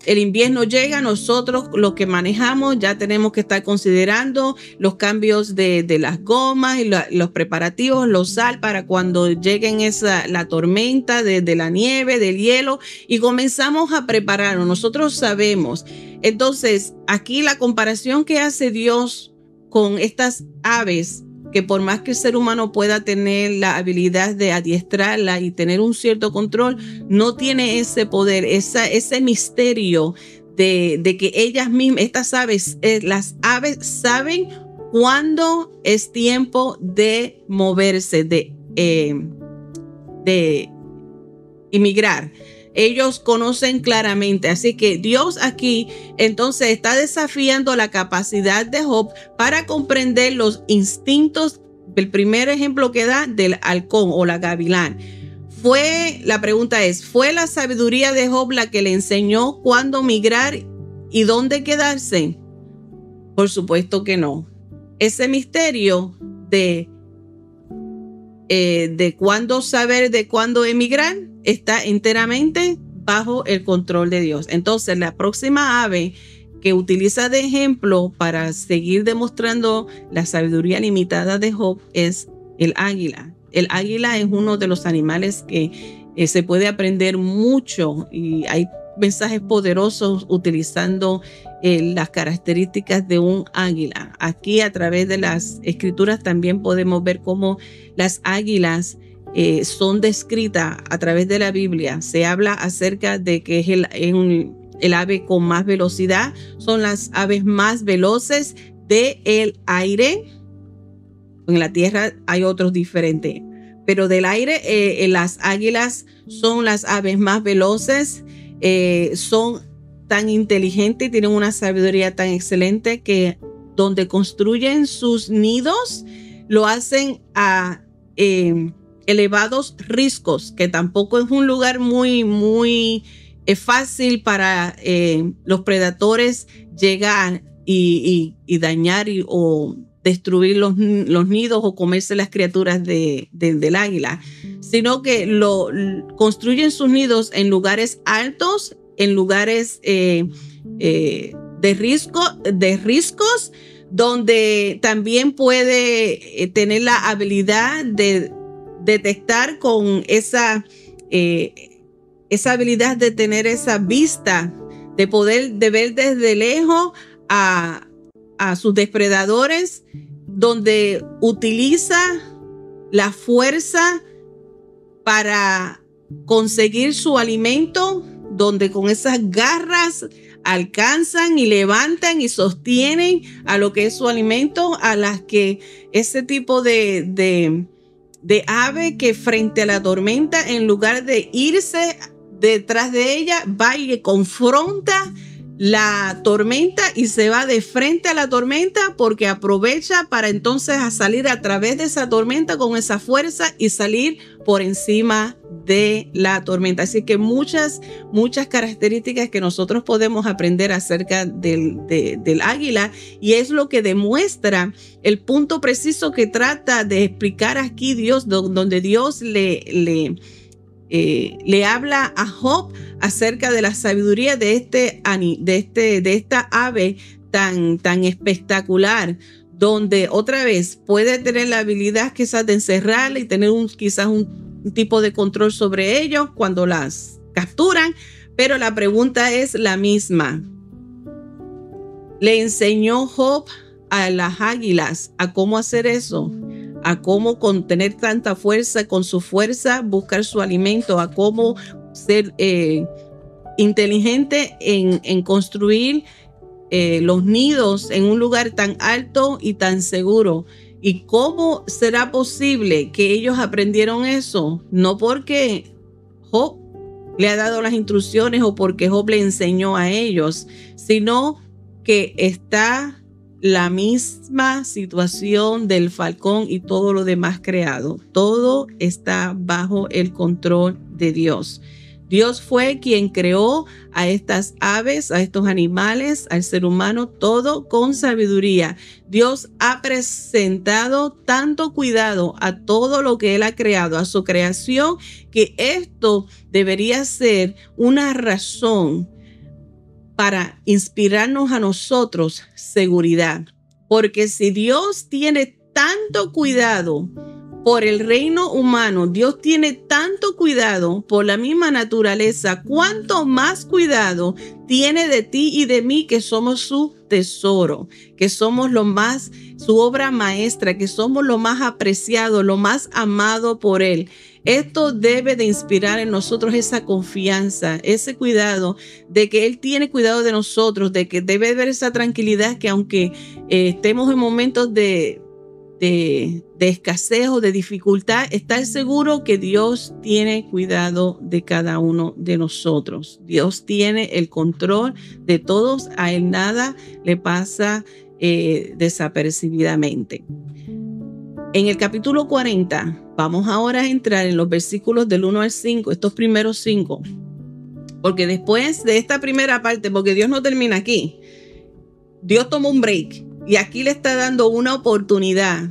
el invierno llega, nosotros los que manejamos ya tenemos que estar considerando los cambios de las gomas y los preparativos, los sal para cuando lleguen la tormenta de la nieve, del hielo, y comenzamos a prepararnos. Nosotros sabemos. Entonces, aquí la comparación que hace Dios con estas aves, que por más que el ser humano pueda tener la habilidad de adiestrarla y tener un cierto control, no tiene ese poder, ese misterio de que ellas mismas, estas aves, las aves saben cuándo es tiempo de moverse, de emigrar. Ellos conocen claramente. Así que Dios aquí entonces está desafiando la capacidad de Job para comprender los instintos. El primer ejemplo que da del halcón o la gavilán. La pregunta es, ¿fue la sabiduría de Job la que le enseñó cuándo migrar y dónde quedarse? Por supuesto que no. Ese misterio de cuándo saber, de cuándo emigrar, está enteramente bajo el control de Dios. Entonces, la próxima ave que utiliza de ejemplo para seguir demostrando la sabiduría limitada de Job es el águila. El águila es uno de los animales que se puede aprender mucho, y hay mensajes poderosos utilizando las características de un águila. Aquí a través de las escrituras también podemos ver cómo las águilas son descritas a través de la Biblia. Se habla acerca de que es el ave con más velocidad, son las aves más veloces del aire. En la tierra hay otros diferentes, pero del aire las águilas son las aves más veloces, son tan inteligentes, tienen una sabiduría tan excelente que donde construyen sus nidos lo hacen a elevados riscos, que tampoco es un lugar muy fácil para los predadores llegar y dañar o destruir los nidos o comerse las criaturas del águila, sino que construyen sus nidos en lugares altos, en lugares de riscos, donde también puede tener la habilidad de detectar con esa habilidad de tener esa vista, de poder ver desde lejos a sus depredadores, donde utiliza la fuerza para conseguir su alimento, donde con esas garras alcanzan y levantan y sostienen a lo que es su alimento, a las que ese tipo de ave que frente a la tormenta, en lugar de irse detrás de ella, va y confronta la tormenta y se va de frente a la tormenta, porque aprovecha para entonces a salir a través de esa tormenta con esa fuerza y salir por encima de la tormenta. Así que muchas características que nosotros podemos aprender acerca del águila, y es lo que demuestra el punto preciso que trata de explicar aquí Dios, donde Dios le habla a Job acerca de la sabiduría de esta ave tan espectacular, donde otra vez puede tener la habilidad quizás de encerrarla y tener quizás un tipo de control sobre ellos cuando las capturan, pero la pregunta es la misma. ¿Le enseñó Job a las águilas a cómo hacer eso? A cómo tener tanta fuerza, con su fuerza buscar su alimento, a cómo ser inteligente en construir los nidos en un lugar tan alto y tan seguro. ¿Y cómo será posible que ellos aprendieron eso? No porque Job le ha dado las instrucciones o porque Job le enseñó a ellos, sino que está la misma situación del falcón y todo lo demás creado. Todo está bajo el control de Dios. Dios fue quien creó a estas aves, a estos animales, al ser humano, todo con sabiduría. Dios ha presentado tanto cuidado a todo lo que Él ha creado, a su creación, que esto debería ser una razón para inspirarnos a nosotros seguridad. Porque si Dios tiene tanto cuidado por el reino humano, Dios tiene tanto cuidado por la misma naturaleza, ¿cuánto más cuidado tiene de ti y de mí, que somos su tesoro, que somos lo más, su obra maestra, que somos lo más apreciado, lo más amado por Él? Esto debe de inspirar en nosotros esa confianza, ese cuidado de que Él tiene cuidado de nosotros, de que debe haber esa tranquilidad que aunque estemos en momentos de escasez o de dificultad, estar seguro que Dios tiene cuidado de cada uno de nosotros. Dios tiene el control de todos, a Él nada le pasa desapercibidamente. En el capítulo 40, vamos ahora a entrar en los versículos del 1 al 5, estos primeros 5, porque después de esta primera parte, porque Dios no termina aquí, Dios tomó un break. Y aquí le está dando una oportunidad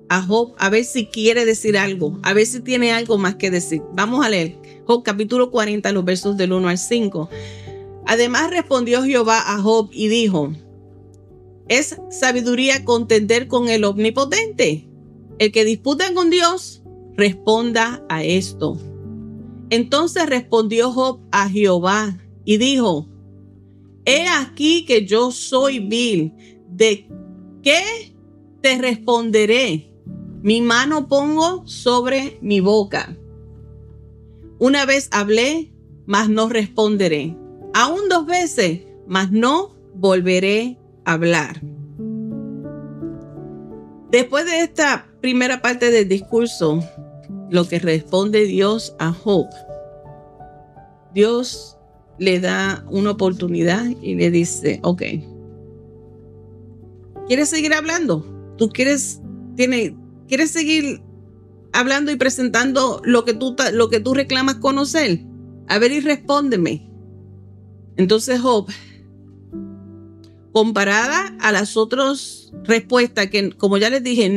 a Job a ver si quiere decir algo, a ver si tiene algo más que decir. Vamos a leer Job capítulo 40, los versos del 1 al 5. Además respondió Jehová a Job y dijo: ¿es sabiduría contender con el Omnipotente? El que disputa con Dios, responda a esto. Entonces respondió Job a Jehová y dijo: he aquí que yo soy vil. ¿De qué te responderé? Mi mano pongo sobre mi boca. Una vez hablé, mas no responderé. Aún 2 veces, mas no volveré a hablar. Después de esta primera parte del discurso, lo que responde Dios a Job, Dios le da una oportunidad y le dice: ok, ¿quieres seguir hablando? ¿Tú quieres seguir hablando y presentando lo que tú reclamas conocer? A ver, y respóndeme. Entonces Job, comparada a las otras respuestas que, como ya les dije,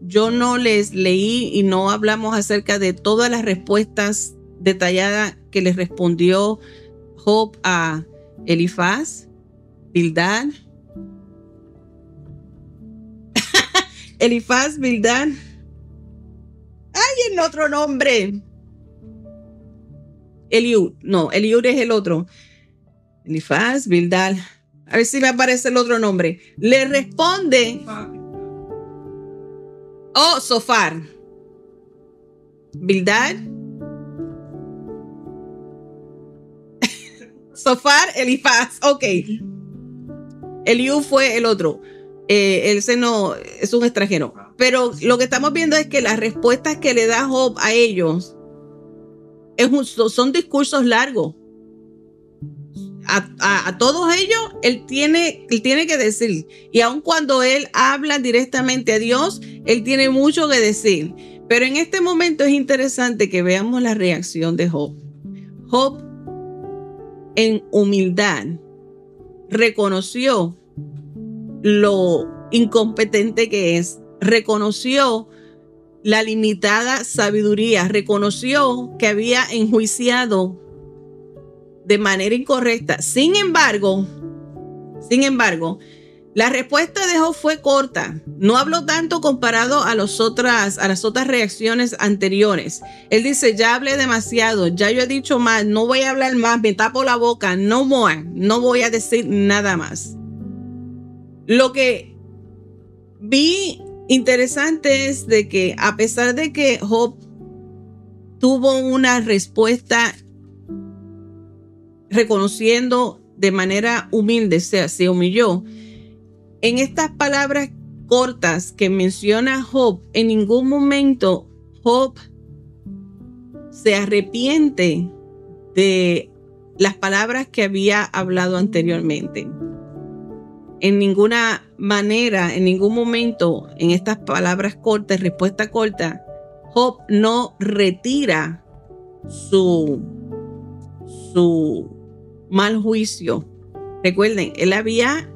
yo no les leí y no hablamos acerca de todas las respuestas detalladas que les respondió Job a Elifaz, Bildad, Elifaz, Bildad. ¡Ay, el otro nombre! Eliud. No, Eliud es el otro. Elifaz, Bildad. A ver si me aparece el otro nombre. Le responde. Oh, Sofar. Bildad. Sofar, Elifaz. Ok. Eliud fue el otro. Ese no es un extranjero. Pero lo que estamos viendo es que las respuestas que le da Job a ellos son discursos largos. A todos ellos él tiene que decir. Y aun cuando él habla directamente a Dios, él tiene mucho que decir. Pero en este momento es interesante que veamos la reacción de Job. Job, en humildad, reconoció lo incompetente que es, reconoció la limitada sabiduría, reconoció que había enjuiciado de manera incorrecta. Sin embargo, la respuesta de Job fue corta. No habló tanto comparado a las otras reacciones anteriores. Él dice: ya hablé demasiado, ya yo he dicho más, no voy a hablar más, me tapo la boca, no voy a decir nada más. Lo que vi interesante es de que a pesar de que Job tuvo una respuesta reconociendo de manera humilde, se humilló. En estas palabras cortas que menciona Job, en ningún momento Job se arrepiente de las palabras que había hablado anteriormente. En ninguna manera, en ningún momento, en estas palabras cortas, respuesta corta, Job no retira su mal juicio. Recuerden, él había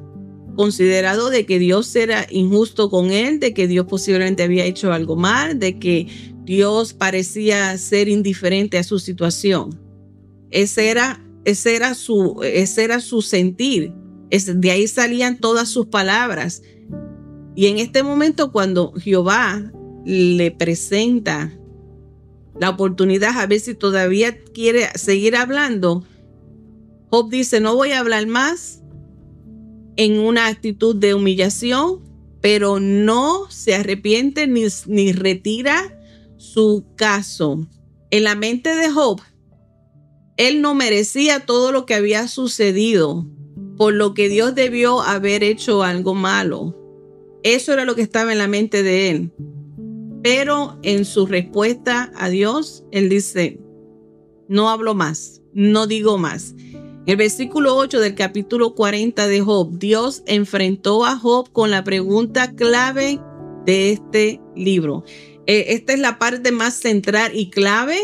considerado de que Dios era injusto con él, de que Dios posiblemente había hecho algo mal, de que Dios parecía ser indiferente a su situación. Ese era su sentir. De ahí salían todas sus palabras. Y en este momento, cuando Jehová le presenta la oportunidad a ver si todavía quiere seguir hablando, Job dice: no voy a hablar más, en una actitud de humillación, pero no se arrepiente ni retira su caso. En la mente de Job, él no merecía todo lo que había sucedido, por lo que Dios debió haber hecho algo malo. Eso era lo que estaba en la mente de él. Pero en su respuesta a Dios, él dice: no hablo más, no digo más. El versículo 8 del capítulo 40 de Job, Dios enfrentó a Job con la pregunta clave de este libro. Esta es la parte más central y clave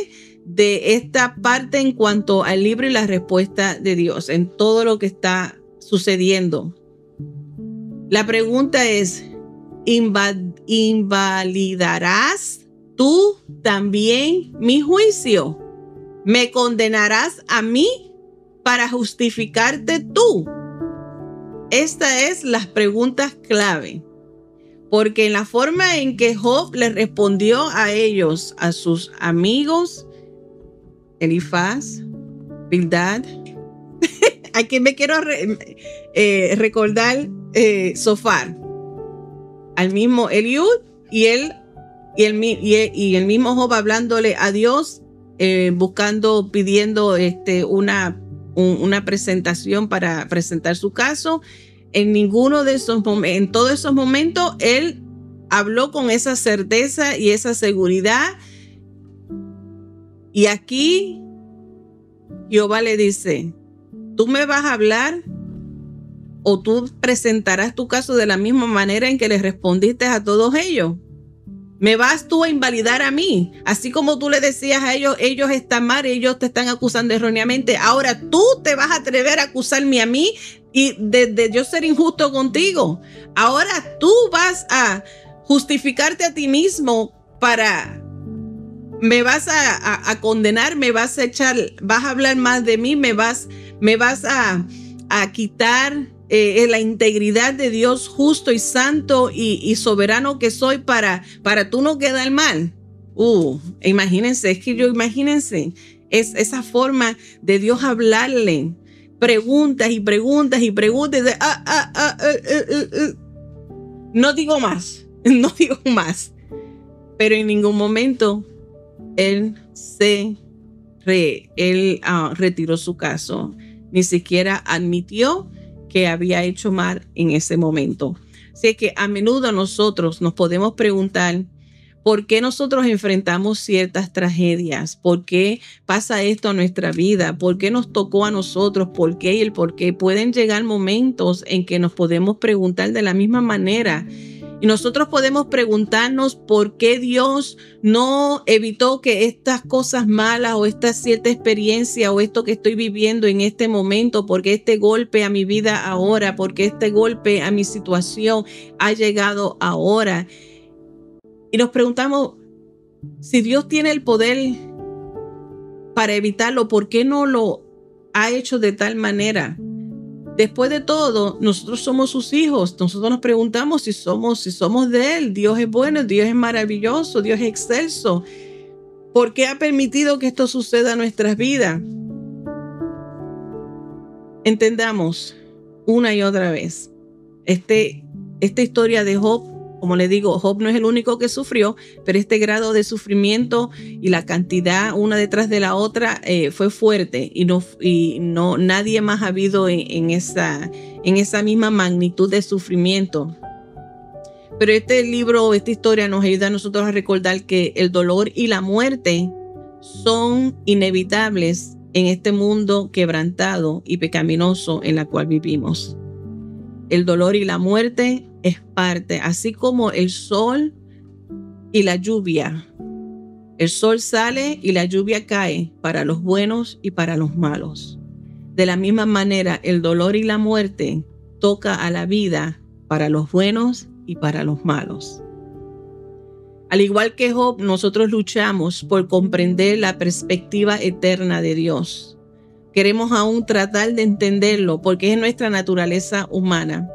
de esta parte en cuanto al libro y la respuesta de Dios en todo lo que está sucediendo. La pregunta es: ¿invalidarás tú también mi juicio? ¿Me condenarás a mí para justificarte tú? Esta es las preguntas clave, porque en la forma en que Job le respondió a ellos, a sus amigos, Elifaz, Bildad, a quien me quiero recordar, Zofar, al mismo Eliud y el mismo Job hablándole a Dios, pidiendo una presentación para presentar su caso. En todos esos momentos, él habló con esa certeza y esa seguridad. Y aquí Jehová le dice: ¿tú me vas a hablar o tú presentarás tu caso de la misma manera en que le respondiste a todos ellos? ¿Me vas tú a invalidar a mí? Así como tú le decías a ellos están mal, ellos te están acusando erróneamente. Ahora tú te vas a atrever a acusarme a mí y de yo ser injusto contigo. Ahora tú vas a justificarte a ti mismo me vas a condenar, me vas a vas a hablar más de mí, me vas a quitar la integridad de Dios justo y santo y soberano que soy para tú no quedar mal. Imagínense, imagínense esa forma de Dios hablarle, preguntas y preguntas y preguntas. No digo más, no digo más. Pero en ningún momento él retiró su caso, ni siquiera admitió que había hecho mal en ese momento. Así que a menudo nosotros nos podemos preguntar por qué nosotros enfrentamos ciertas tragedias, por qué pasa esto a nuestra vida, por qué nos tocó a nosotros, por qué y el por qué. Pueden llegar momentos en que nos podemos preguntar de la misma manera. Y nosotros podemos preguntarnos por qué Dios no evitó que estas cosas malas o esta cierta experiencia o esto que estoy viviendo en este momento, porque este golpe a mi vida ahora, porque este golpe a mi situación ha llegado ahora. Y nos preguntamos, si Dios tiene el poder para evitarlo, ¿por qué no lo ha hecho de tal manera? Después de todo, nosotros somos sus hijos. Nosotros nos preguntamos si somos de Él. Dios es bueno, Dios es maravilloso, Dios es excelso. ¿Por qué ha permitido que esto suceda en nuestras vidas? Entendamos una y otra vez. Esta historia de Job Como les digo, Job no es el único que sufrió, pero este grado de sufrimiento y la cantidad una detrás de la otra fue fuerte y no nadie más ha habido en esa misma magnitud de sufrimiento. Pero este libro, esta historia nos ayuda a nosotros a recordar que el dolor y la muerte son inevitables en este mundo quebrantado y pecaminoso en la cual vivimos. El dolor y la muerte es parte, así como el sol y la lluvia. El sol sale y la lluvia cae para los buenos y para los malos. De la misma manera, el dolor y la muerte toca a la vida para los buenos y para los malos. Al igual que Job, nosotros luchamos por comprender la perspectiva eterna de Dios. Queremos aún tratar de entenderlo porque es nuestra naturaleza humana.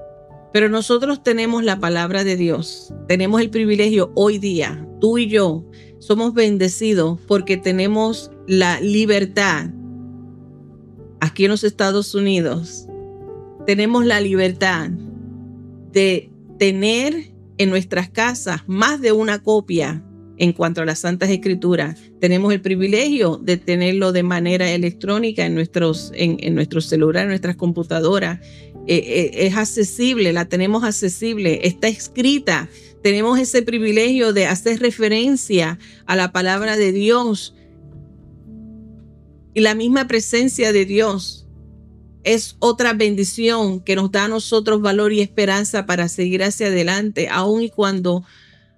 Pero nosotros tenemos la palabra de Dios. Tenemos el privilegio hoy día, tú y yo, somos bendecidos porque tenemos la libertad aquí en los Estados Unidos. Tenemos la libertad de tener en nuestras casas más de una copia en cuanto a las Santas Escrituras. Tenemos el privilegio de tenerlo de manera electrónica en nuestros celulares, en nuestras computadoras. Es accesible, la tenemos accesible, está escrita. Tenemos ese privilegio de hacer referencia a la palabra de Dios. Y la misma presencia de Dios es otra bendición que nos da a nosotros valor y esperanza para seguir hacia adelante,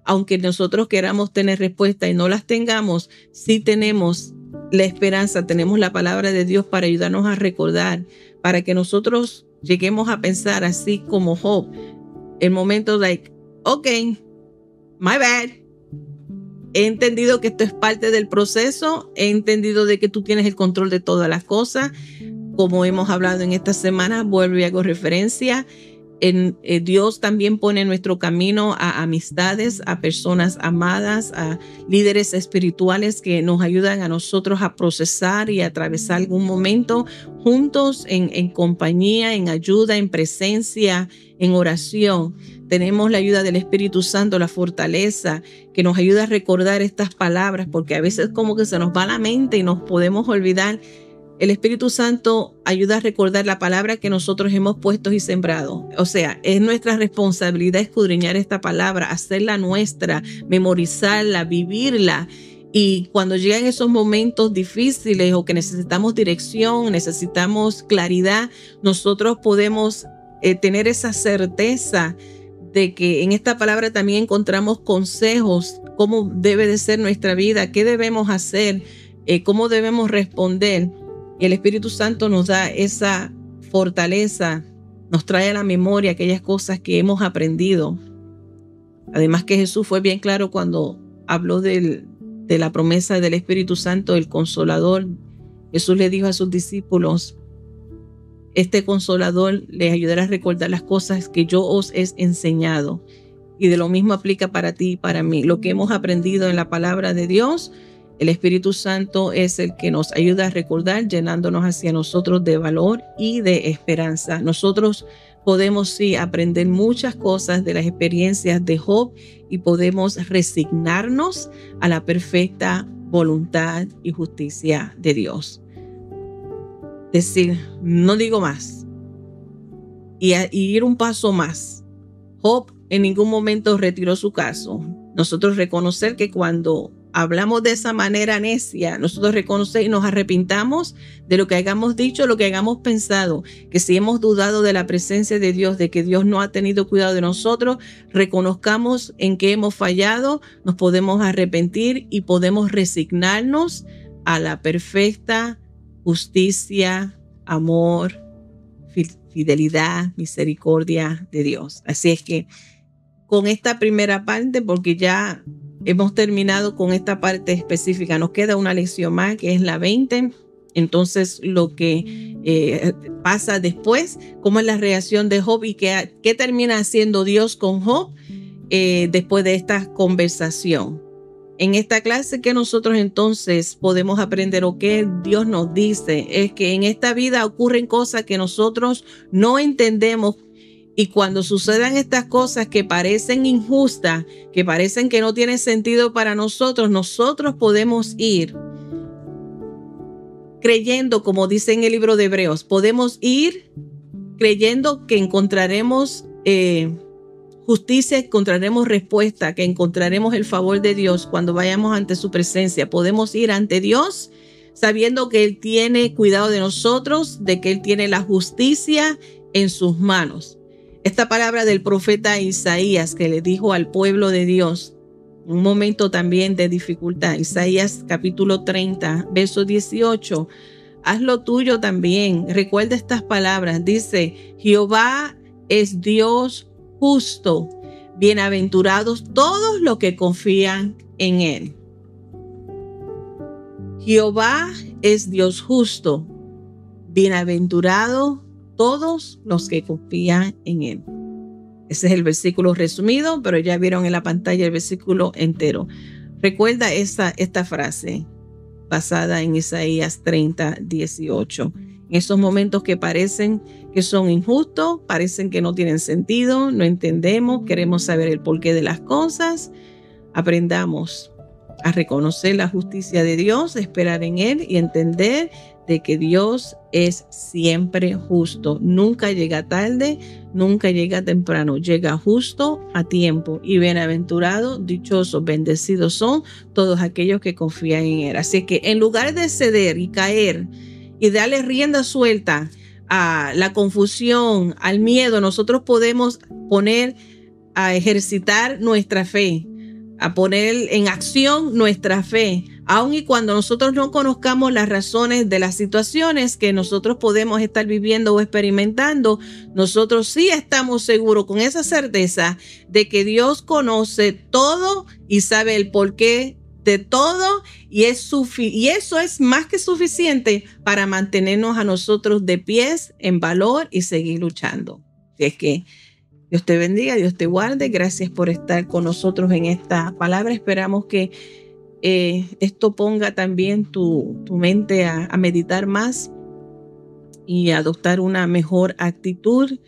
aunque nosotros queramos tener respuesta y no las tengamos, sí tenemos la esperanza, tenemos la palabra de Dios para ayudarnos a recordar, para que nosotros lleguemos a pensar así como Job, en momentos okay, my bad. He entendido que esto es parte del proceso, he entendido de que tú tienes el control de todas las cosas. Como hemos hablado en esta semana, vuelvo y hago referencia. Dios también pone en nuestro camino a amistades, a personas amadas, a líderes espirituales que nos ayudan a nosotros a procesar y atravesar algún momento juntos en compañía, en ayuda, en presencia, en oración. Tenemos la ayuda del Espíritu Santo, la fortaleza que nos ayuda a recordar estas palabras, porque a veces como que se nos va la mente y nos podemos olvidar. El Espíritu Santo ayuda a recordar la palabra que nosotros hemos puesto y sembrado. O sea, es nuestra responsabilidad escudriñar esta palabra, hacerla nuestra, memorizarla, vivirla. Y cuando llegan esos momentos difíciles o que necesitamos dirección, necesitamos claridad, nosotros podemos tener esa certeza de que en esta palabra también encontramos consejos, cómo debe de ser nuestra vida, qué debemos hacer, cómo debemos responder. Y el Espíritu Santo nos da esa fortaleza, nos trae a la memoria aquellas cosas que hemos aprendido. Además que Jesús fue bien claro cuando habló de la promesa del Espíritu Santo, el Consolador. Jesús le dijo a sus discípulos, este Consolador les ayudará a recordar las cosas que yo os he enseñado. Y de lo mismo aplica para ti y para mí. Lo que hemos aprendido en la palabra de Dios, el Espíritu Santo es el que nos ayuda a recordar, llenándonos hacia nosotros de valor y de esperanza. Nosotros podemos sí aprender muchas cosas de las experiencias de Job y podemos resignarnos a la perfecta voluntad y justicia de Dios. Decir, no digo más y ir un paso más. Job en ningún momento retiró su caso. Nosotros reconocer que cuando hablamos de esa manera necia, nosotros reconocer y nos arrepintamos de lo que hayamos dicho, lo que hayamos pensado, que si hemos dudado de la presencia de Dios, de que Dios no ha tenido cuidado de nosotros, reconozcamos en que hemos fallado, nos podemos arrepentir y podemos resignarnos a la perfecta justicia, amor, fidelidad, misericordia de Dios. Así es que con esta primera parte, porque ya hemos terminado con esta parte específica, nos queda una lección más que es la 20. Entonces lo que pasa después, cómo es la reacción de Job y qué termina haciendo Dios con Job después de esta conversación. En esta clase que nosotros entonces podemos aprender o que Dios nos dice es que en esta vida ocurren cosas que nosotros no entendemos Y cuando sucedan estas cosas que parecen injustas, que parecen que no tienen sentido para nosotros, nosotros podemos ir creyendo, como dice en el libro de Hebreos, podemos ir creyendo que encontraremos justicia, encontraremos respuesta, que encontraremos el favor de Dios cuando vayamos ante su presencia. Podemos ir ante Dios sabiendo que Él tiene cuidado de nosotros, de que Él tiene la justicia en sus manos. Esta palabra del profeta Isaías que le dijo al pueblo de Dios, un momento también de dificultad, Isaías capítulo 30, verso 18, haz lo tuyo también. Recuerda estas palabras, dice, Jehová es Dios justo, bienaventurados todos los que confían en Él. Jehová es Dios justo, bienaventurados todos los que confían en Él. Ese es el versículo resumido, pero ya vieron en la pantalla el versículo entero. Recuerda esta frase basada en Isaías 30, 18. En esos momentos que parecen que son injustos, parecen que no tienen sentido, no entendemos, queremos saber el porqué de las cosas, aprendamos a reconocer la justicia de Dios, esperar en Él y entender de que Dios es siempre justo. Nunca llega tarde, nunca llega temprano, llega justo a tiempo. Y bienaventurados, dichosos, bendecidos son todos aquellos que confían en Él. Así que en lugar de ceder y caer y darle rienda suelta a la confusión, al miedo, nosotros podemos poner a ejercitar nuestra fe, a poner en acción nuestra fe, aun y cuando nosotros no conozcamos las razones de las situaciones que nosotros podemos estar viviendo o experimentando, nosotros sí estamos seguros con esa certeza de que Dios conoce todo y sabe el porqué de todo y eso es más que suficiente para mantenernos a nosotros de pies, en valor y seguir luchando. Así es que Dios te bendiga, Dios te guarde. Gracias por estar con nosotros en esta palabra. Esperamos que esto ponga también tu mente a meditar más y adoptar una mejor actitud,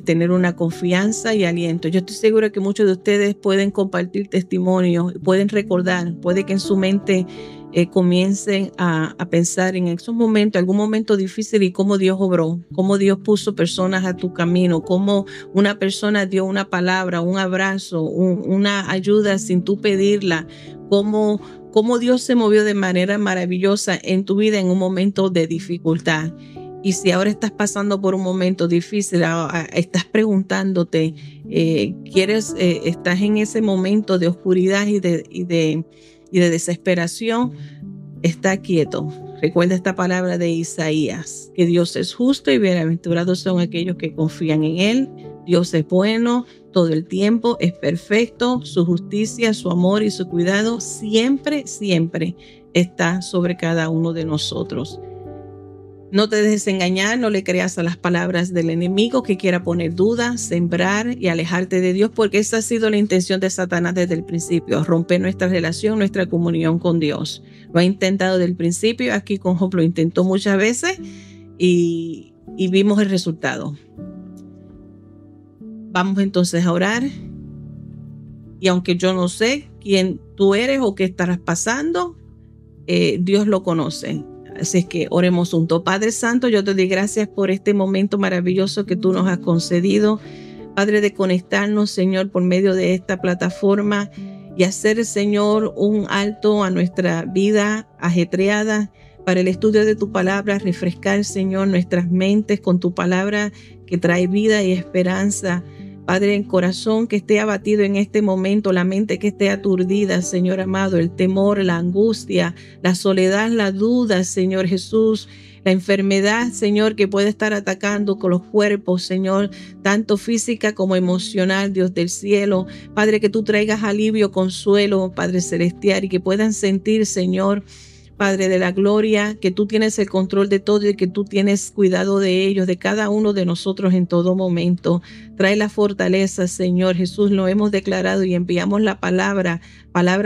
tener una confianza y aliento. Yo estoy segura que muchos de ustedes pueden compartir testimonios, pueden recordar, puede que en su mente comiencen a pensar en esos momentos, algún momento difícil y cómo Dios obró, cómo Dios puso personas a tu camino, cómo una persona dio una palabra, un abrazo, una ayuda sin tú pedirla, cómo Dios se movió de manera maravillosa en tu vida en un momento de dificultad. Y si ahora estás pasando por un momento difícil, estás preguntándote, estás en ese momento de oscuridad y de desesperación, está quieto. Recuerda esta palabra de Isaías, que Dios es justo y bienaventurados son aquellos que confían en Él. Dios es bueno todo el tiempo, es perfecto, su justicia, su amor y su cuidado siempre, siempre está sobre cada uno de nosotros. No te dejes engañar, no le creas a las palabras del enemigo que quiera poner dudas, sembrar y alejarte de Dios, porque esa ha sido la intención de Satanás desde el principio, romper nuestra relación, nuestra comunión con Dios. Lo ha intentado desde el principio, aquí con Job lo intentó muchas veces y vimos el resultado. Vamos entonces a orar. Y aunque yo no sé quién tú eres o qué estarás pasando, Dios lo conoce. Así es que oremos juntos. Padre Santo, yo te doy gracias por este momento maravilloso que tú nos has concedido, Padre, de conectarnos, Señor, por medio de esta plataforma y hacer, Señor, un alto a nuestra vida ajetreada para el estudio de tu palabra, refrescar, Señor, nuestras mentes con tu palabra que trae vida y esperanza. Padre, el corazón que esté abatido en este momento, la mente que esté aturdida, Señor amado, el temor, la angustia, la soledad, la duda, Señor Jesús, la enfermedad, Señor, que puede estar atacando con los cuerpos, Señor, tanto física como emocional, Dios del cielo. Padre, que tú traigas alivio, consuelo, Padre celestial, y que puedan sentir, Señor, Padre de la gloria, que tú tienes el control de todo y que tú tienes cuidado de ellos, de cada uno de nosotros en todo momento. Trae la fortaleza, Señor Jesús, lo hemos declarado y enviamos la palabra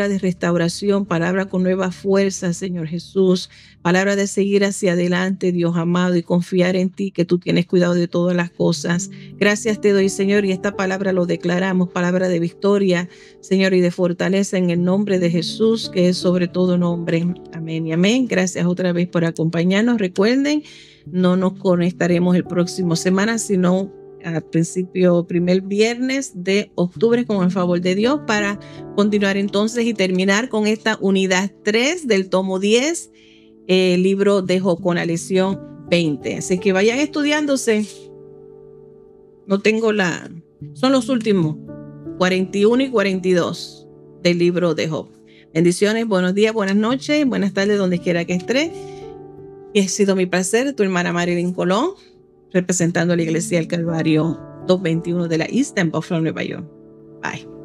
de restauración, palabra con nueva fuerza, Señor Jesús, palabra de seguir hacia adelante, Dios amado, y confiar en ti, que tú tienes cuidado de todas las cosas. Gracias te doy, Señor, y esta palabra lo declaramos, palabra de victoria, Señor, y de fortaleza en el nombre de Jesús, que es sobre todo nombre. Amén y amén. Gracias otra vez por acompañarnos. Recuerden, no nos conectaremos el próximo semana, sino al principio, primer viernes de octubre, con el favor de Dios, para continuar entonces y terminar con esta unidad 3 del tomo 10, libro de Job, con la lección 20. Así que vayan estudiándose. No tengo son los últimos 41 y 42 del libro de Job. Bendiciones, buenos días, buenas noches, buenas tardes, donde quiera que esté. Y ha sido mi placer, tu hermana Marilyn Colón, representando a la Iglesia del Calvario 221 de la East en Buffalo, Nueva York. Bye.